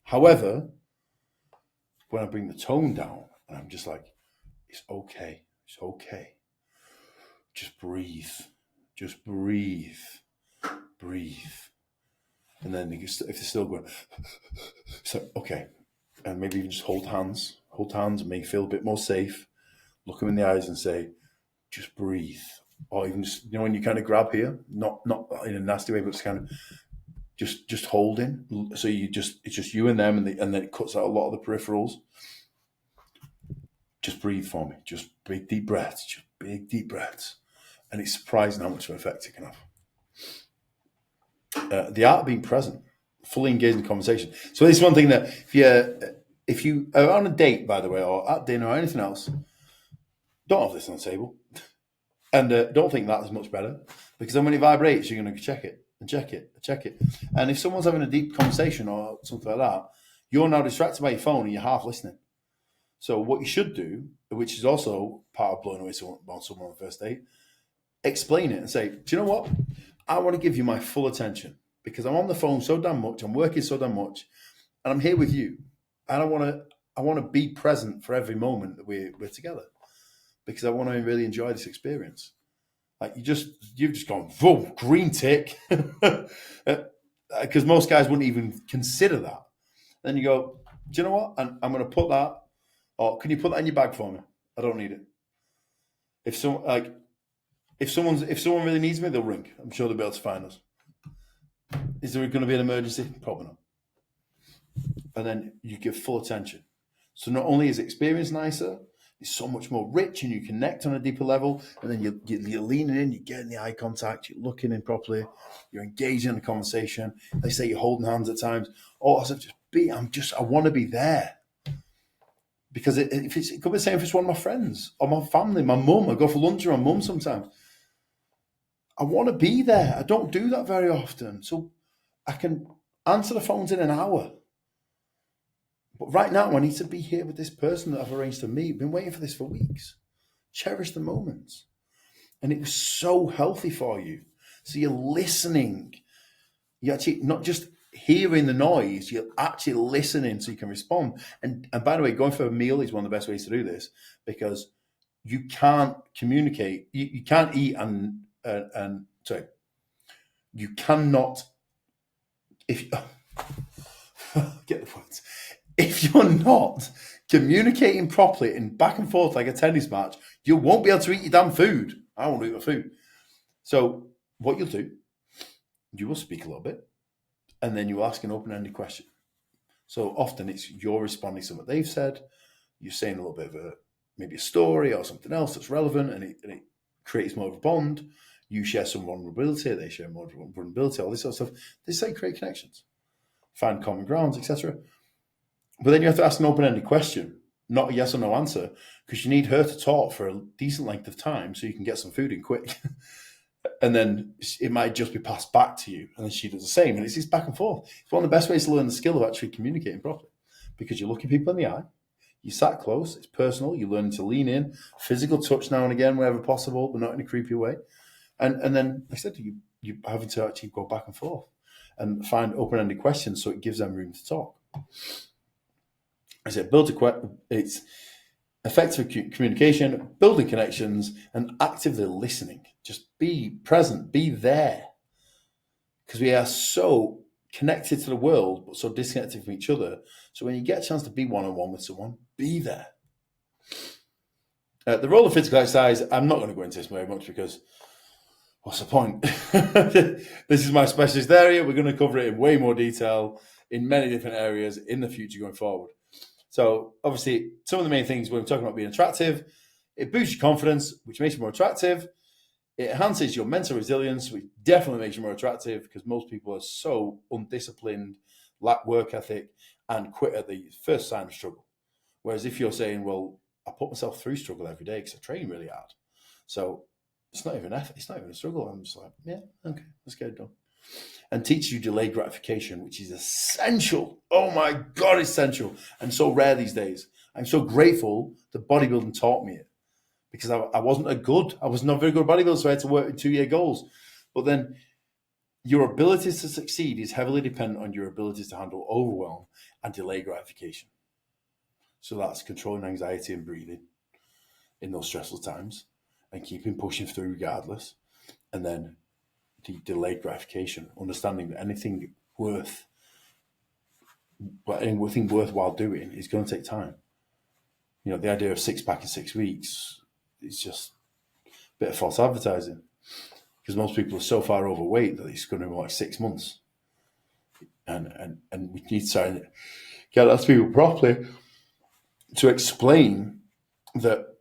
However, when I bring the tone down, and I'm just like, it's okay. Just breathe. And then if they're still going, so, okay. And maybe even just hold hands and make you feel a bit more safe. Look them in the eyes and say, just breathe. Or even just, when you kind of grab here, not in a nasty way, but it's kind of just holding. So it's just you and them, and then it cuts out a lot of the peripherals. Just breathe for me. Just big deep breaths. And it's surprising how much of an effect it can have. The art of being present, fully engaged in the conversation. So this is one thing that if you are on a date, by the way, or at dinner or anything else, don't have this on the table. And don't think that is much better, because then when it vibrates, you're going to check it. And if someone's having a deep conversation or something like that, you're now distracted by your phone and you're half listening. So what you should do, which is also part of blowing away someone on the first date, explain it and say, do you know what? I want to give you my full attention, because I'm on the phone so damn much, I'm working so damn much, and I'm here with you. And I want to be present for every moment that we're together, because I want to really enjoy this experience. Like you've just gone, whoa, green tick. Because most guys wouldn't even consider that. Then you go, do you know what? I'm going to put that, or can you put that in your bag for me? I don't need it. If someone really needs me, they'll ring. I'm sure they'll be able to find us. Is there going to be an emergency? Probably not. And then you give full attention. So not only is the experience nicer, it's so much more rich, and you connect on a deeper level. And then you're leaning in, you're getting the eye contact, you're looking in properly, you're engaging in the conversation. They say you're holding hands at times. Oh, I said, I want to be there. Because it could be the same if it's one of my friends or my family, my mum. I go for lunch with my mum sometimes. I want to be there. I don't do that very often. So I can answer the phones in an hour. But right now, I need to be here with this person that I've arranged to meet. I've been waiting for this for weeks. Cherish the moments. And it was so healthy for you. So you're listening. You're actually not just hearing the noise, you're actually listening so you can respond. And by the way, going for a meal is one of the best ways to do this, because you can't communicate. You can't eat and sorry, you cannot. If get the point. If you're not communicating properly and back and forth like a tennis match, you won't be able to eat your damn food. I want to eat my food. So what you'll do, you will speak a little bit, and then you ask an open-ended question. So often it's you're responding to what they've said, you're saying a little bit of maybe a story or something else that's relevant, and it creates more of a bond. You share some vulnerability, they share more vulnerability, all this sort of stuff. This is how you create connections, find common grounds, etc. But then you have to ask an open-ended question, not a yes or no answer, because you need her to talk for a decent length of time so you can get some food in quick. And then it might just be passed back to you, and then she does the same. And it's this back and forth. It's one of the best ways to learn the skill of actually communicating properly, because you're looking people in the eye, you sat close, it's personal, you're learning to lean in, physical touch now and again wherever possible, but not in a creepy way. And then, like I said, you having to actually go back and forth and find open-ended questions so it gives them room to talk. I said, it's effective communication, building connections, and actively listening. Just be present, be there. Because we are so connected to the world, but so disconnected from each other. So when you get a chance to be one-on-one with someone, be there. The role of physical exercise, I'm not going to go into this very much because what's the point? This is my specialist area. We're going to cover it in way more detail in many different areas in the future going forward. So obviously, some of the main things when we're talking about being attractive, it boosts your confidence, which makes you more attractive. It enhances your mental resilience, which definitely makes you more attractive because most people are so undisciplined, lack work ethic, and quit at the first sign of struggle. Whereas if you're saying, well, I put myself through struggle every day because I train really hard. So it's not even effort, it's not even a struggle. I'm just like, yeah, okay, let's get it done. And teaches you delayed gratification, which is essential. Oh my God, essential. And so rare these days. I'm so grateful that bodybuilding taught me it because I was not very good at bodybuilding, so I had to work with 2-year goals. But then your abilities to succeed is heavily dependent on your abilities to handle overwhelm and delay gratification. So that's controlling anxiety and breathing in those stressful times and keeping pushing through regardless. And then the delayed gratification, understanding that anything worthwhile doing is going to take time. You know, the idea of 6-pack in 6 weeks is just a bit of false advertising because most people are so far overweight that it's going to be like 6 months. And we need to get that to people properly to explain that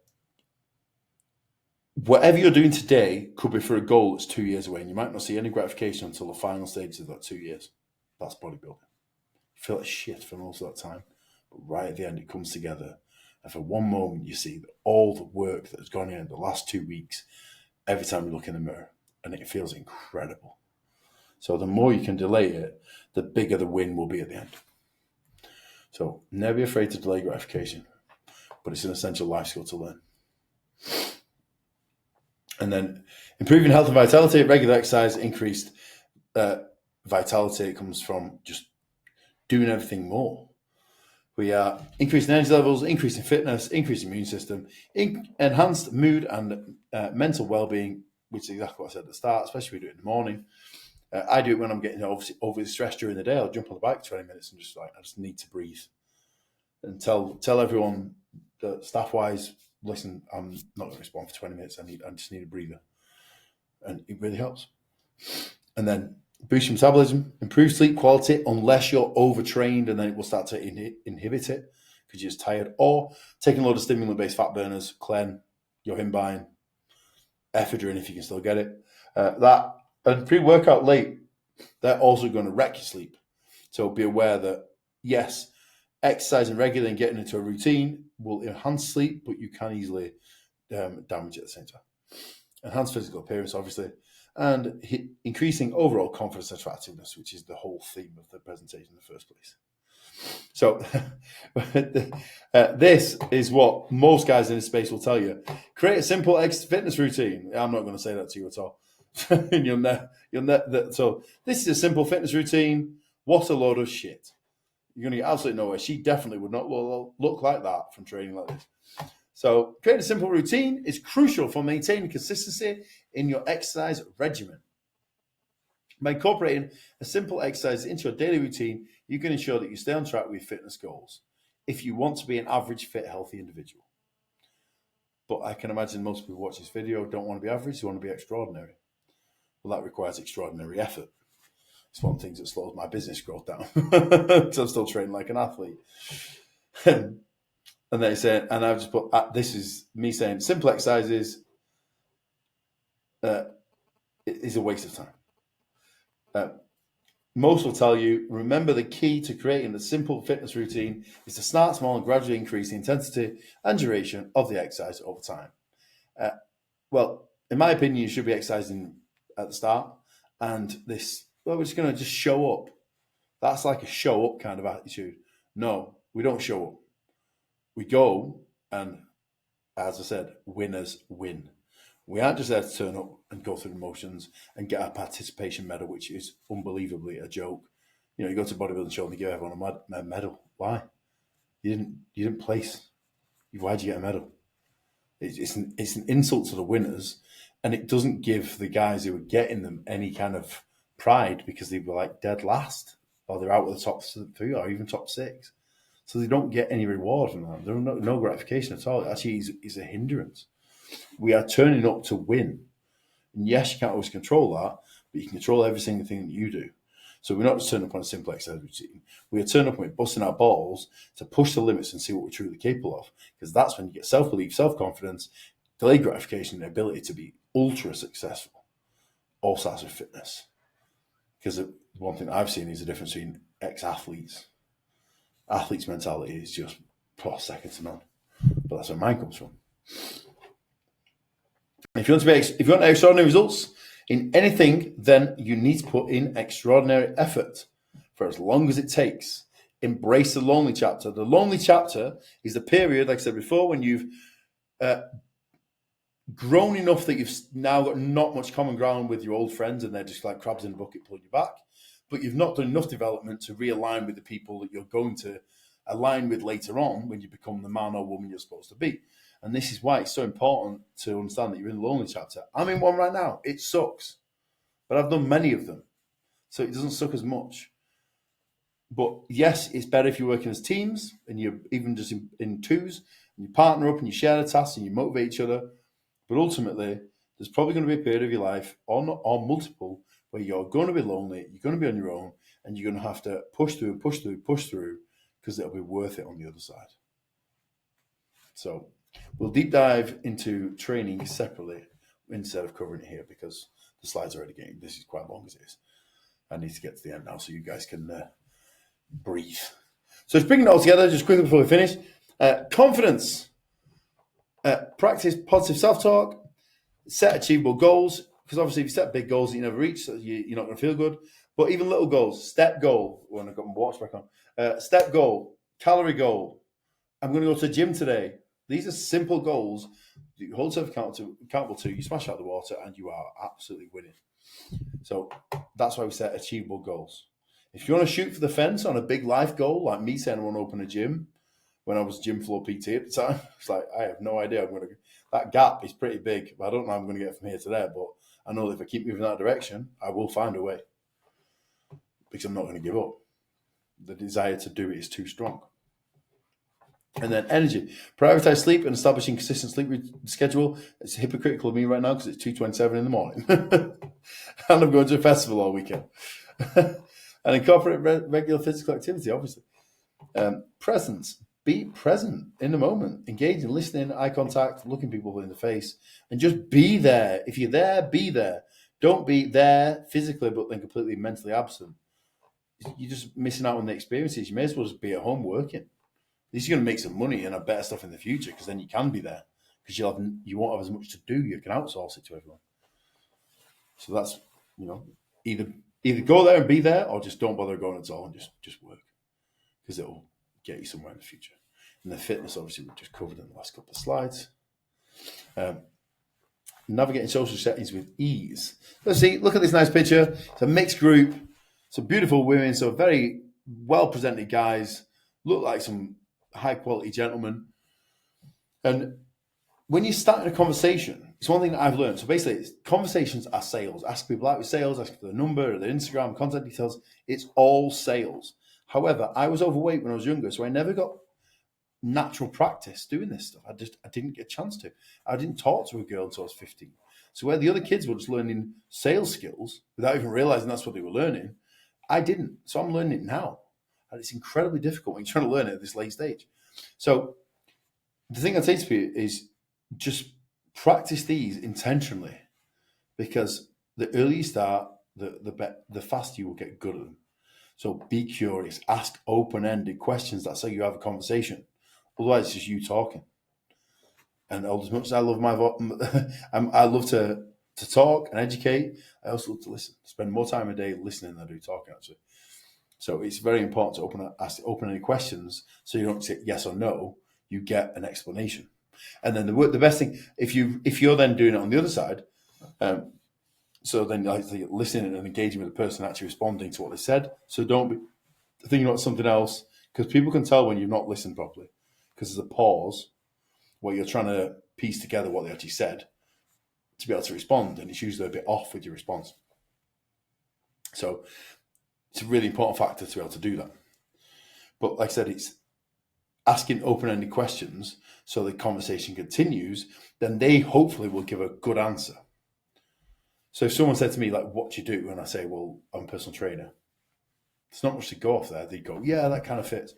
whatever you're doing today could be for a goal that's 2 years away, and you might not see any gratification until the final stages of that 2 years. That's bodybuilding. You feel like shit for most of that time, but right at the end, it comes together. And for one moment, you see all the work that has gone in the last 2 weeks every time you look in the mirror, and it feels incredible. So the more you can delay it, the bigger the win will be at the end. So never be afraid to delay gratification, but it's an essential life skill to learn. And then improving health and vitality, regular exercise, increased vitality comes from just doing everything more. We are increasing energy levels, increasing fitness, increasing immune system, enhanced mood and mental well-being, which is exactly what I said at the start, especially if we do it in the morning. I do it when I'm getting obviously overly stressed during the day. I'll jump on the bike 20 minutes and I just need to breathe. And tell everyone that staff-wise, listen, I'm not going to respond for 20 minutes. I just need a breather. And it really helps. And then boost your metabolism, improve sleep quality, unless you're overtrained, and then it will start to inhibit it because you're just tired. Or taking a load of stimulant-based fat burners, Clen, Yohimbine, ephedrine if you can still get it. That and pre-workout late, they're also going to wreck your sleep. So be aware that, yes, exercising regularly and getting into a routine will enhance sleep, but you can easily damage it at the same time. Enhance physical appearance, obviously, and increasing overall confidence and attractiveness, which is the whole theme of the presentation in the first place. So this is what most guys in this space will tell you. Create a simple fitness routine. I'm not going to say that to you at all. So this is a simple fitness routine. What a load of shit. You're going to get absolutely nowhere. She definitely would not look like that from training like this. So creating a simple routine is crucial for maintaining consistency in your exercise regimen. By incorporating a simple exercise into your daily routine, you can ensure that you stay on track with your fitness goals if you want to be an average, fit, healthy individual. But I can imagine most people watch this video don't want to be average, they want to be extraordinary. Well, that requires extraordinary effort. It's one of the things that slows my business growth down because I'm still training like an athlete. And they say, and I've just put, this is me saying simple exercises is a waste of time. Most will tell you, remember the key to creating a simple fitness routine is to start small and gradually increase the intensity and duration of the exercise over time. Well, in my opinion, you should be exercising at the start and we're just going to just show up. That's like a show up kind of attitude. No, we don't show up. We go and, as I said, winners win. We aren't just there to turn up and go through the motions and get a participation medal, which is unbelievably a joke. You go to bodybuilding show and they give everyone a medal. Why? You didn't place. Why'd you get a medal? It's an insult to the winners, and it doesn't give the guys who are getting them any kind of pride because they were like dead last, or they're out of the top 3 or even top 6. So they don't get any reward from that. There's no gratification at all. Actually, it's a hindrance. We are turning up to win. And yes, you can't always control that, but you can control every single thing that you do. So we're not just turning up on a simple exercise routine. We are turning up and we're busting our balls to push the limits and see what we're truly capable of. Because that's when you get self-belief, self-confidence, delayed gratification, and the ability to be ultra successful. All sorts of fitness. Because the one thing I've seen is the difference between ex-athletes. Athletes' mentality is just second to none. But that's where mine comes from. If you want extraordinary results in anything, then you need to put in extraordinary effort for as long as it takes. Embrace the lonely chapter. The lonely chapter is the period, like I said before, when you've grown enough that you've now got not much common ground with your old friends and they're just like crabs in a bucket pulling you back. But you've not done enough development to realign with the people that you're going to align with later on when you become the man or woman you're supposed to be. And this is why it's so important to understand that you're in the lonely chapter. I'm in one right now. It sucks. But I've done many of them. So it doesn't suck as much. But yes, it's better if you're working as teams and you're even just in twos and you partner up and you share the tasks and you motivate each other. But ultimately, there's probably going to be a period of your life or multiple where you're going to be lonely, you're going to be on your own, and you're going to have to push through because it'll be worth it on the other side. So we'll deep dive into training separately instead of covering it here because the slides are already getting, this is quite long as it is. I need to get to the end now so you guys can breathe. So just bringing it all together, just quickly before we finish. Confidence. Practice positive self-talk. Set achievable goals. Because obviously if you set big goals that you never reach, so you're not going to feel good. But even little goals. Step goal. When I've got my watch back on. Step goal. Calorie goal. I'm going to go to the gym today. These are simple goals that you hold yourself accountable to. You smash out the water and you are absolutely winning. So that's why we set achievable goals. If you want to shoot for the fence on a big life goal, like me saying I want to open a gym when I was gym floor PT at the time, it's like, I have no idea. That gap is pretty big, but I don't know how I'm going to get from here to there. But I know that if I keep moving in that direction, I will find a way because I'm not going to give up. The desire to do it is too strong. And then energy. Prioritize sleep and establishing consistent sleep schedule. It's hypocritical of me right now because it's 2:27 in the morning. And I'm going to a festival all weekend. And incorporate regular physical activity, obviously. Presence. Be present in the moment. Engage in listening, eye contact, looking people in the face. And just be there. If you're there, be there. Don't be there physically but then completely mentally absent. You're just missing out on the experiences. You may as well just be at home working. At least you're going to make some money and have better stuff in the future because then you can be there because you won't have as much to do. You can outsource it to everyone. So that's, either go there and be there or just don't bother going at all and just work because it'll get you somewhere in the future. And the fitness, obviously, we've just covered in the last couple of slides. Navigating social settings with ease. Let's see, look at this nice picture. It's a mixed group. Some beautiful women, so very well-presented guys. Look like some high-quality gentlemen. And when you start a conversation, it's one thing that I've learned. So basically, conversations are sales. Ask people out with sales, ask for their number, their Instagram, contact details. It's all sales. However, I was overweight when I was younger, so I never got natural practice doing this stuff. I didn't get a chance to. I didn't talk to a girl until I was 15. So where the other kids were just learning sales skills without even realizing that's what they were learning, I didn't. So I'm learning it now. And it's incredibly difficult when you're trying to learn it at this late stage. So the thing I'd say to you is just practice these intentionally, because the earlier you start, the faster you will get good at them. So be curious, ask open-ended questions. That's how you have a conversation. Otherwise, it's just you talking. And as much as I love I love to talk and educate, I also love to listen. Spend more time a day listening than I do talking, actually. So it's very important to ask open-ended questions, so you don't say yes or no. You get an explanation. And then the best thing, if you're then doing it on the other side, so then like listening and engaging with the person, actually responding to what they said. So don't be thinking about something else, because people can tell when you've not listened properly, because there's a pause where you're trying to piece together what they actually said to be able to respond, and it's usually a bit off with your response. So it's a really important factor to be able to do that. But like I said, it's asking open-ended questions so the conversation continues, then they hopefully will give a good answer. So if someone said to me, like, what do you do? And I say, well, I'm a personal trainer. There's not much to go off there. They go, yeah, that kind of fits.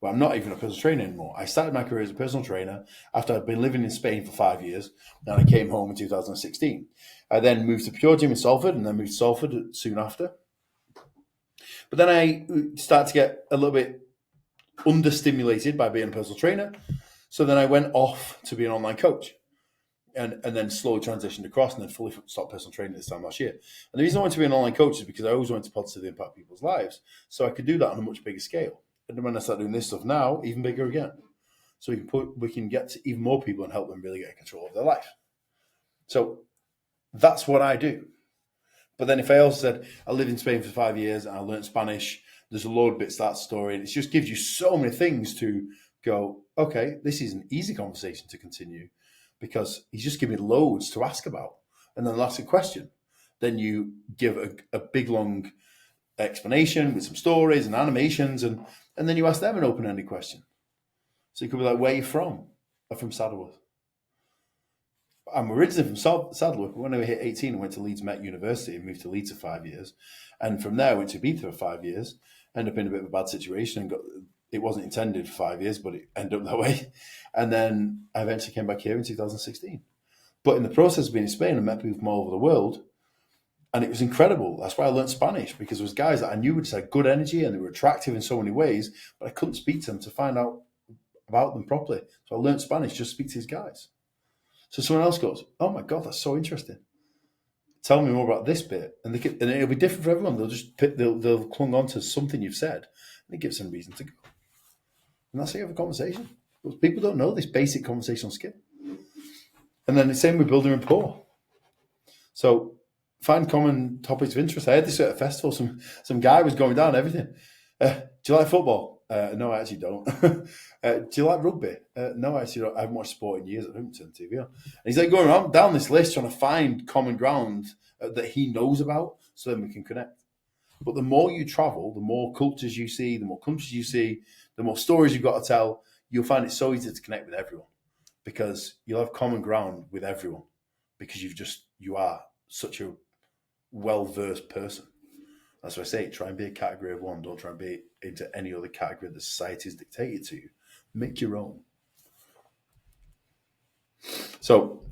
But I'm not even a personal trainer anymore. I started my career as a personal trainer after I'd been living in Spain for 5 years. And I came home in 2016. I then moved to Pure Gym in Salford, and then moved to Salford soon after. But then I started to get a little bit understimulated by being a personal trainer. So then I went off to be an online coach, and then slowly transitioned across, and then fully stopped personal training this time last year. And the reason I wanted to be an online coach is because I always wanted to positively impact people's lives, so I could do that on a much bigger scale. And then when I start doing this stuff now, even bigger again. So we can get to even more people and help them really get control of their life. So that's what I do. But then if I also said, I lived in Spain for 5 years and I learned Spanish, there's a load of bits to that story. And it just gives you so many things to go, okay, this is an easy conversation to continue, because he's just giving me loads to ask about. And then I'll ask a question. Then you give a big, long explanation with some stories and animations, and then you ask them an open-ended question. So you could be like, where are you from? I'm from Saddleworth. I'm originally from Saddleworth, but when I hit 18, I went to Leeds Met University and moved to Leeds for 5 years. And from there, I went to Ibiza for 5 years, ended up in a bit of a bad situation, and it wasn't intended for 5 years, but it ended up that way. And then I eventually came back here in 2016. But in the process of being in Spain, I met people from all over the world, and it was incredible. That's why I learned Spanish, because there was guys that I knew just had good energy and they were attractive in so many ways, but I couldn't speak to them to find out about them properly. So I learned Spanish just to speak to these guys. So someone else goes, oh my God, that's so interesting. Tell me more about this bit. And it'll be different for everyone. They'll clung on to something you've said, and it gives them reason to go. And that's how you have a conversation. But people don't know this basic conversational skill. And then the same with building rapport. So find common topics of interest. I had this at a festival. Some guy was going down everything. Do you like football? No, I actually don't. Do you like rugby? No, I actually don't. I haven't watched sport in years. I don't turn TV on. And he's like going around down this list trying to find common ground that he knows about, so then we can connect. But the more you travel, the more cultures you see, the more countries you see, the more stories you've got to tell, you'll find it so easy to connect with everyone, because you'll have common ground with everyone, because you are such a well-versed person. That's why I say, try and be a category of one. Don't try and be into any other category that society has dictated to you. Make your own. So,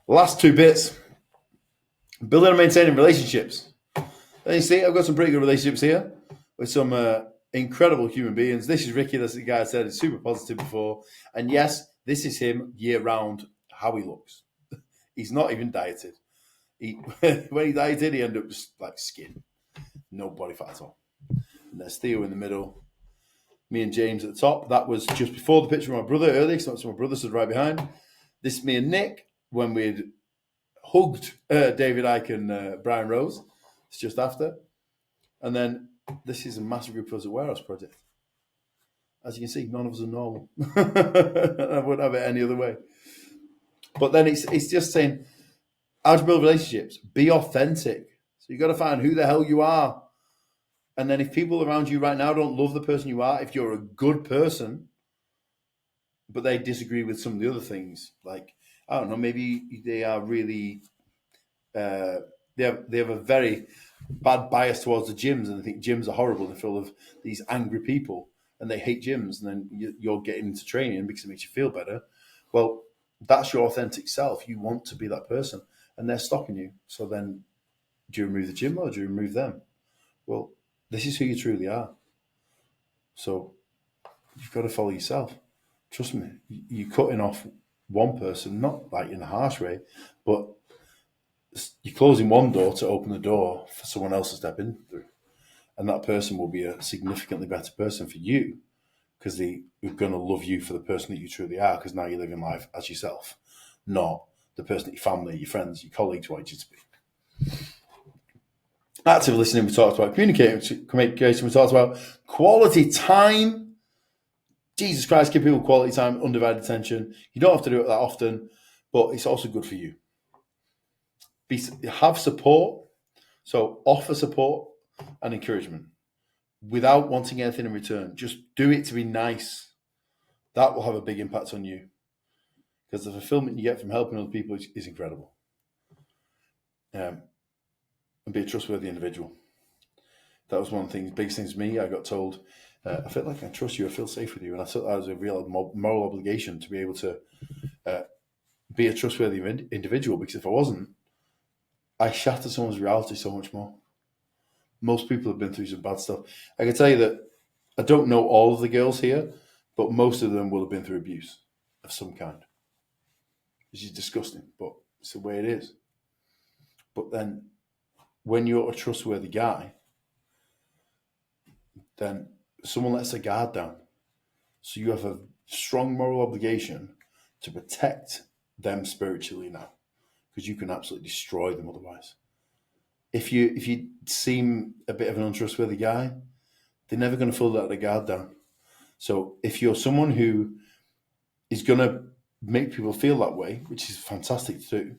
last two bits. Building and maintaining relationships. And you see, I've got some pretty good relationships here with some incredible human beings. This is Ricky. That's the guy I said is super positive before. And yes, this is him year round, how he looks. He's not even dieted. When he dieted, he ended up just like skin. No body fat at all. And there's Theo in the middle. Me and James at the top. That was just before the picture of my brother earlier, so my brother stood right behind. This is me and Nick when we'd hugged David Icke and Brian Rose. It's just after. And then this is a massive group of us at Warehouse Project. As you can see, none of us are normal. I wouldn't have it any other way. But then it's just saying, how to build relationships? Be authentic. So you've got to find who the hell you are. And then if people around you right now don't love the person you are, if you're a good person, but they disagree with some of the other things, like, I don't know, maybe they are really, they have a very bad bias towards the gyms, and they think gyms are horrible. They're full of these angry people, and they hate gyms. And then you're getting into training because it makes you feel better. Well, that's your authentic self. You want to be that person, and they're stopping you. So then, do you remove the gym or do you remove them? Well, this is who you truly are. So you've got to follow yourself. Trust me, you're cutting off one person, not like in a harsh way, but you're closing one door to open the door for someone else to step in through. And that person will be a significantly better person for you, because they're going to love you for the person that you truly are, because now you're living life as yourself, not the person that your family, your friends, your colleagues want you to be. Active listening, we talked about communication, we talked about quality time. Jesus Christ, give people quality time, undivided attention. You don't have to do it that often, but it's also good for you. Have support, so offer support and encouragement without wanting anything in return. Just do it to be nice. That will have a big impact on you, because the fulfillment you get from helping other people is incredible. And be a trustworthy individual. That was one of the biggest things for me. I got told, I feel like I trust you, I feel safe with you. And I thought that was a real moral obligation to be able to be a trustworthy individual, because if I wasn't, I shatter someone's reality so much more. Most people have been through some bad stuff. I can tell you that I don't know all of the girls here, but most of them will have been through abuse of some kind. Which is disgusting, but it's the way it is. But then when you're a trustworthy guy, then someone lets their guard down. So you have a strong moral obligation to protect them spiritually now, because you can absolutely destroy them otherwise. If you seem a bit of an untrustworthy guy, they're never going to let their guard down. So if you're someone who is going to make people feel that way, which is fantastic to do,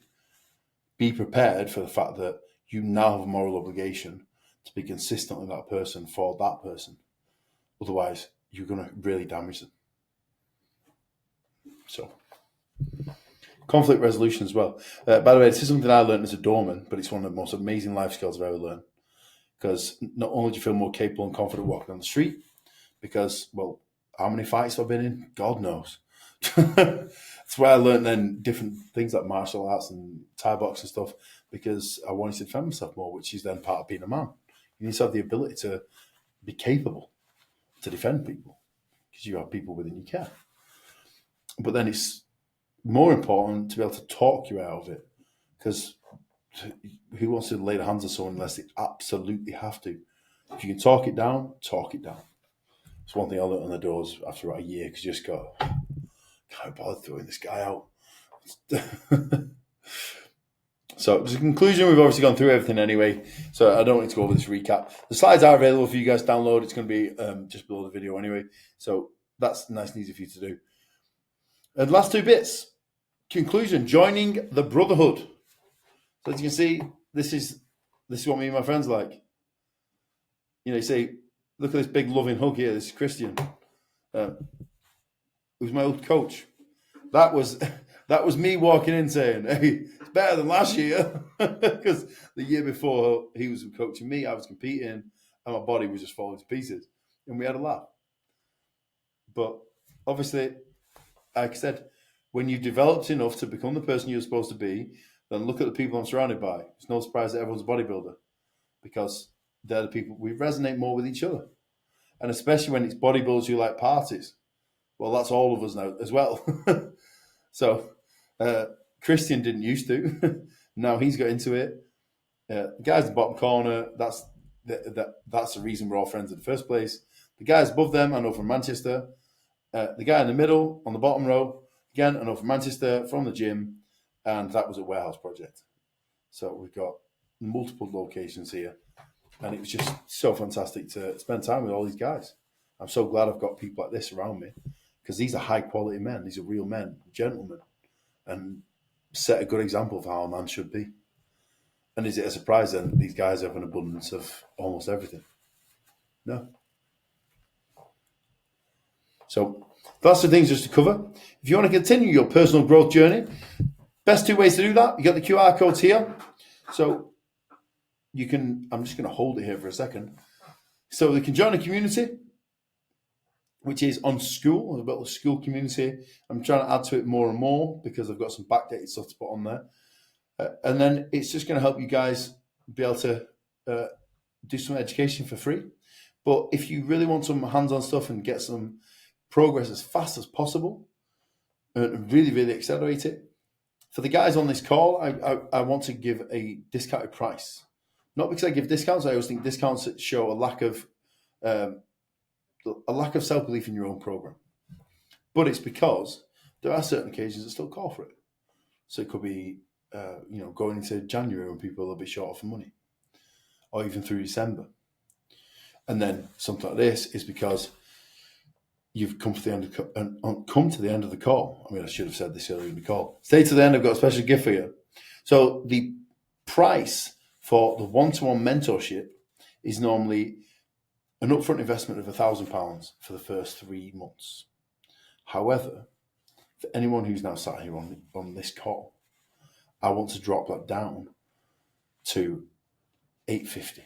be prepared for the fact that you now have a moral obligation to be consistently that person for that person. Otherwise, you're going to really damage them. So, conflict resolution as well. By the way, this is something I learned as a doorman, but it's one of the most amazing life skills I've ever learned. Because not only do you feel more capable and confident walking on the street, because, well, how many fights have I been in? God knows. That's why I learned then different things like martial arts and Thai box and stuff, because I wanted to defend myself more, which is then part of being a man. You need to have the ability to be capable to defend people, because you have people within your care. But then it's more important to be able to talk you out of it, because who wants to lay their hands on someone unless they absolutely have to? If you can talk it down, talk it down. It's one thing I learned on the doors after about a year, because you just go, can't bother throwing this guy out. So, as a conclusion, we've obviously gone through everything anyway, so I don't need to go over this recap. The slides are available for you guys to download. It's going to be just below the video anyway, so that's nice and easy for you to do. And last two bits. Conclusion, joining the brotherhood. So as you can see, this is what me and my friends like. You know, you say, look at this big loving hug here. This is Christian. Who's my old coach. That was me walking in saying, hey, it's better than last year. Because the year before he was coaching me, I was competing, and my body was just falling to pieces. And we had a laugh. But obviously, like I said, when you've developed enough to become the person you're supposed to be, then look at the people I'm surrounded by. It's no surprise that everyone's a bodybuilder, because they're the people, we resonate more with each other. And especially when it's bodybuilders who like parties. Well, that's all of us now as well. So Christian didn't used to. Now he's got into it. The guys in the bottom corner, that's the reason we're all friends in the first place. The guys above them, I know from Manchester. The guy in the middle, on the bottom row, again, I know from Manchester, from the gym, and that was a warehouse project. So we've got multiple locations here, and it was just so fantastic to spend time with all these guys. I'm so glad I've got people like this around me, because these are high-quality men. These are real men, gentlemen, and set a good example of how a man should be. And is it a surprise then that these guys have an abundance of almost everything? No. So that's the things just to cover. If you want to continue your personal growth journey, best two ways to do that, you got the QR codes here. So you can, I'm just going to hold it here for a second. So they can join a community, which is on SKOOL. I've got the SKOOL community. I'm trying to add to it more and more because I've got some backdated stuff to put on there. And then it's just going to help you guys be able to do some education for free. But if you really want some hands-on stuff and get some progress as fast as possible and really, really accelerate it, for the guys on this call, I want to give a discounted price. Not because I give discounts. I always think discounts show a lack of self-belief in your own program. But it's because there are certain occasions that still call for it. So it could be going into January when people will be short of money, or even through December. And then something like this is because you've come to the end of the call. I mean, I should have said this earlier in the call. Stay to the end. I've got a special gift for you. So the price for the one-to-one mentorship is normally an upfront investment of £1,000 for the first 3 months. However, for anyone who's now sat here on this call, I want to drop that down to $850.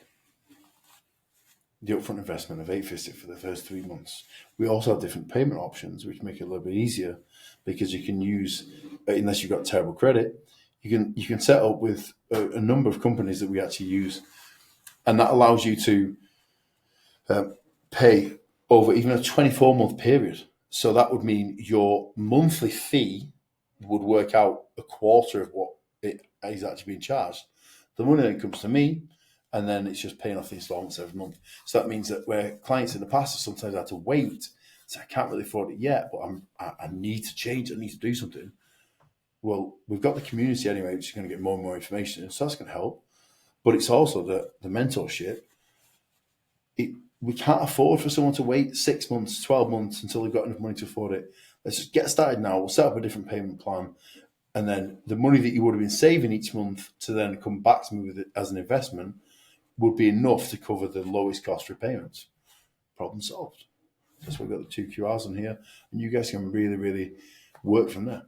The upfront investment of $850 for the first 3 months. We also have different payment options, which make it a little bit easier because you can use, unless you've got terrible credit, you can set up with a number of companies that we actually use, and that allows you to pay over even a 24-month period. So that would mean your monthly fee would work out a quarter of what it is actually being charged. The money then comes to me, and then it's just paying off the installments every month. So that means that where clients in the past have sometimes had to wait, so I can't really afford it yet, but I need to change, I need to do something. Well, we've got the community anyway, which is going to get more and more information, so that's going to help. But it's also the mentorship. We can't afford for someone to wait 6 months, 12 months until they've got enough money to afford it. Let's just get started now. We'll set up a different payment plan. And then the money that you would have been saving each month to then come back to me with it as an investment would be enough to cover the lowest cost repayments. Problem solved. That's why we've got the 2 QRs on here. And you guys can really, really work from there.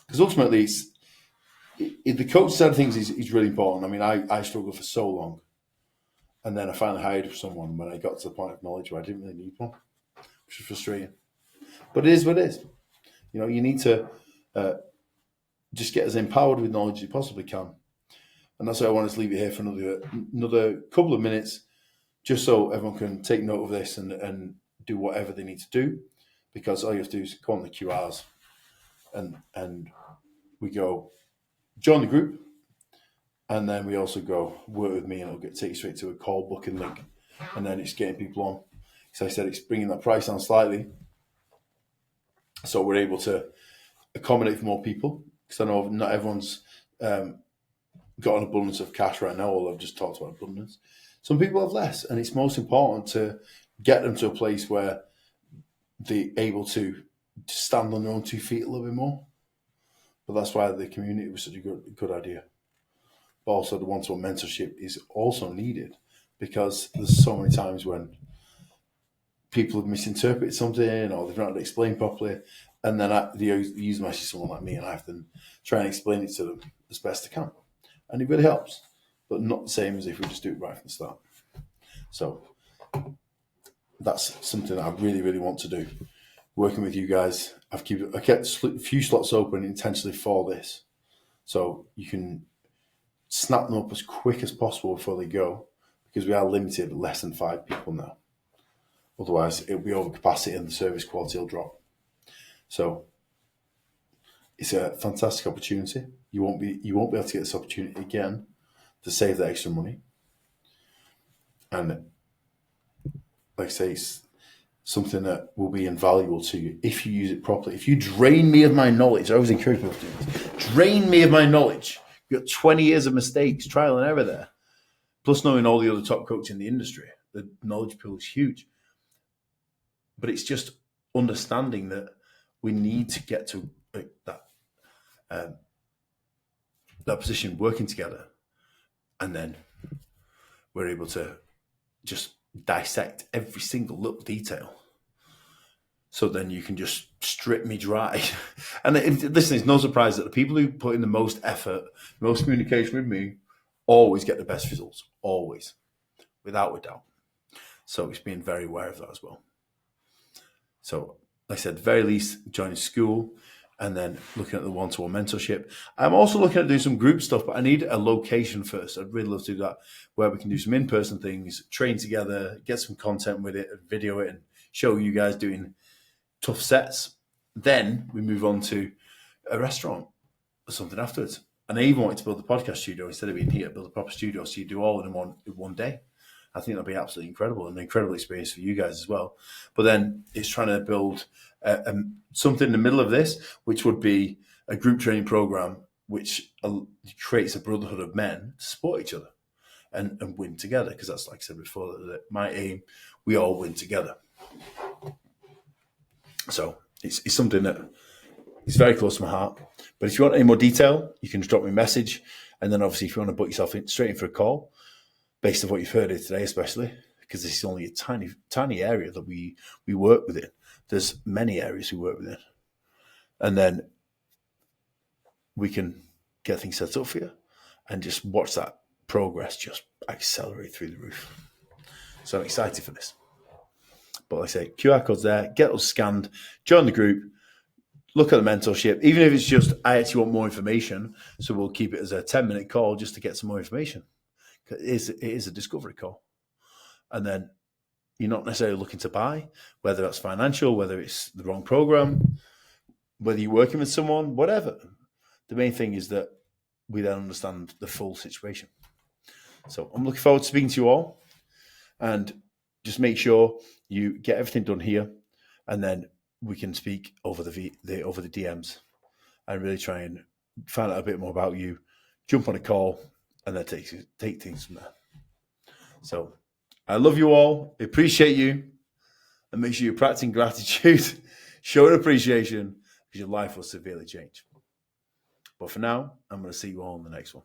Because ultimately, the coach side of things is really important. I mean, I struggled for so long. And then I finally hired someone when I got to the point of knowledge where I didn't really need one, which was frustrating. But it is what it is. You need to just get as empowered with knowledge as you possibly can. And that's why I wanted to leave you here for another couple of minutes, just so everyone can take note of this and do whatever they need to do. Because all you have to do is go on the QRs and we go join the group. And then we also go work with me, and it'll take you straight to a call booking link. And then it's getting people on. So I said it's bringing that price down slightly, so we're able to accommodate for more people. Because I know not everyone's got an abundance of cash right now, although I've just talked about abundance. Some people have less, and it's most important to get them to a place where they're able to stand on their own 2 feet a little bit more. But that's why the community was such a good idea. But also the one-to-one mentorship is also needed, because there's so many times when people have misinterpreted something or they've not explained properly, and then they use message someone like me, and I have to try and explain it to them as best I can. And it really helps, but not the same as if we just do it right from the start. So that's something that I really, really want to do. Working with you guys, I kept a few slots open intentionally for this, so you can snap them up as quick as possible before they go, because we are limited less than 5 people now. Otherwise, it'll be over capacity and the service quality will drop. So it's a fantastic opportunity. You won't be able to get this opportunity again to save that extra money. And like I say, it's something that will be invaluable to you if you use it properly. If you drain me of my knowledge, I always encourage people to do this. Drain me of my knowledge. You've got 20 years of mistakes, trial and error there. Plus knowing all the other top coaches in the industry. The knowledge pool is huge. But it's just understanding that we need to get to that that position working together, and then we're able to just dissect every single little detail. So then you can just strip me dry. And listen, it's no surprise that the people who put in the most effort, most communication with me, always get the best results. Always. Without a doubt. So it's being very aware of that as well. So, like I said, at the very least, joining SKOOL and then looking at the one-to-one mentorship. I'm also looking at doing some group stuff, but I need a location first. I'd really love to do that, where we can do some in-person things, train together, get some content with it, video it, and show you guys doing tough sets. Then we move on to a restaurant or something afterwards. And I even wanted to build a podcast studio instead of being here, build a proper studio so you do all in one day. I think that'll be absolutely incredible, and an incredible experience for you guys as well. But then it's trying to build something in the middle of this, which would be a group training program, which creates a brotherhood of men to support each other and win together. Because that's, like I said before, my aim, we all win together. So it's something that is very close to my heart. But if you want any more detail, you can just drop me a message. And then obviously if you want to book yourself straight in for a call, based on what you've heard here today, especially, because this is only a tiny, tiny area that we work within. There's many areas we work within. And then we can get things set up for you and just watch that progress just accelerate through the roof. So I'm excited for this. But like I say, QR code's there, get those scanned, join the group, look at the mentorship, even if it's just, I actually want more information, so we'll keep it as a 10-minute call just to get some more information. It is a discovery call. And then you're not necessarily looking to buy, whether that's financial, whether it's the wrong program, whether you're working with someone, whatever. The main thing is that we then understand the full situation. So I'm looking forward to speaking to you all, and just make sure you get everything done here, and then we can speak over the DMs and really try and find out a bit more about you, jump on a call, and then take things from there. So I love you all. I appreciate you. And make sure you're practicing gratitude, showing appreciation, because your life will severely change. But for now, I'm going to see you all in the next one.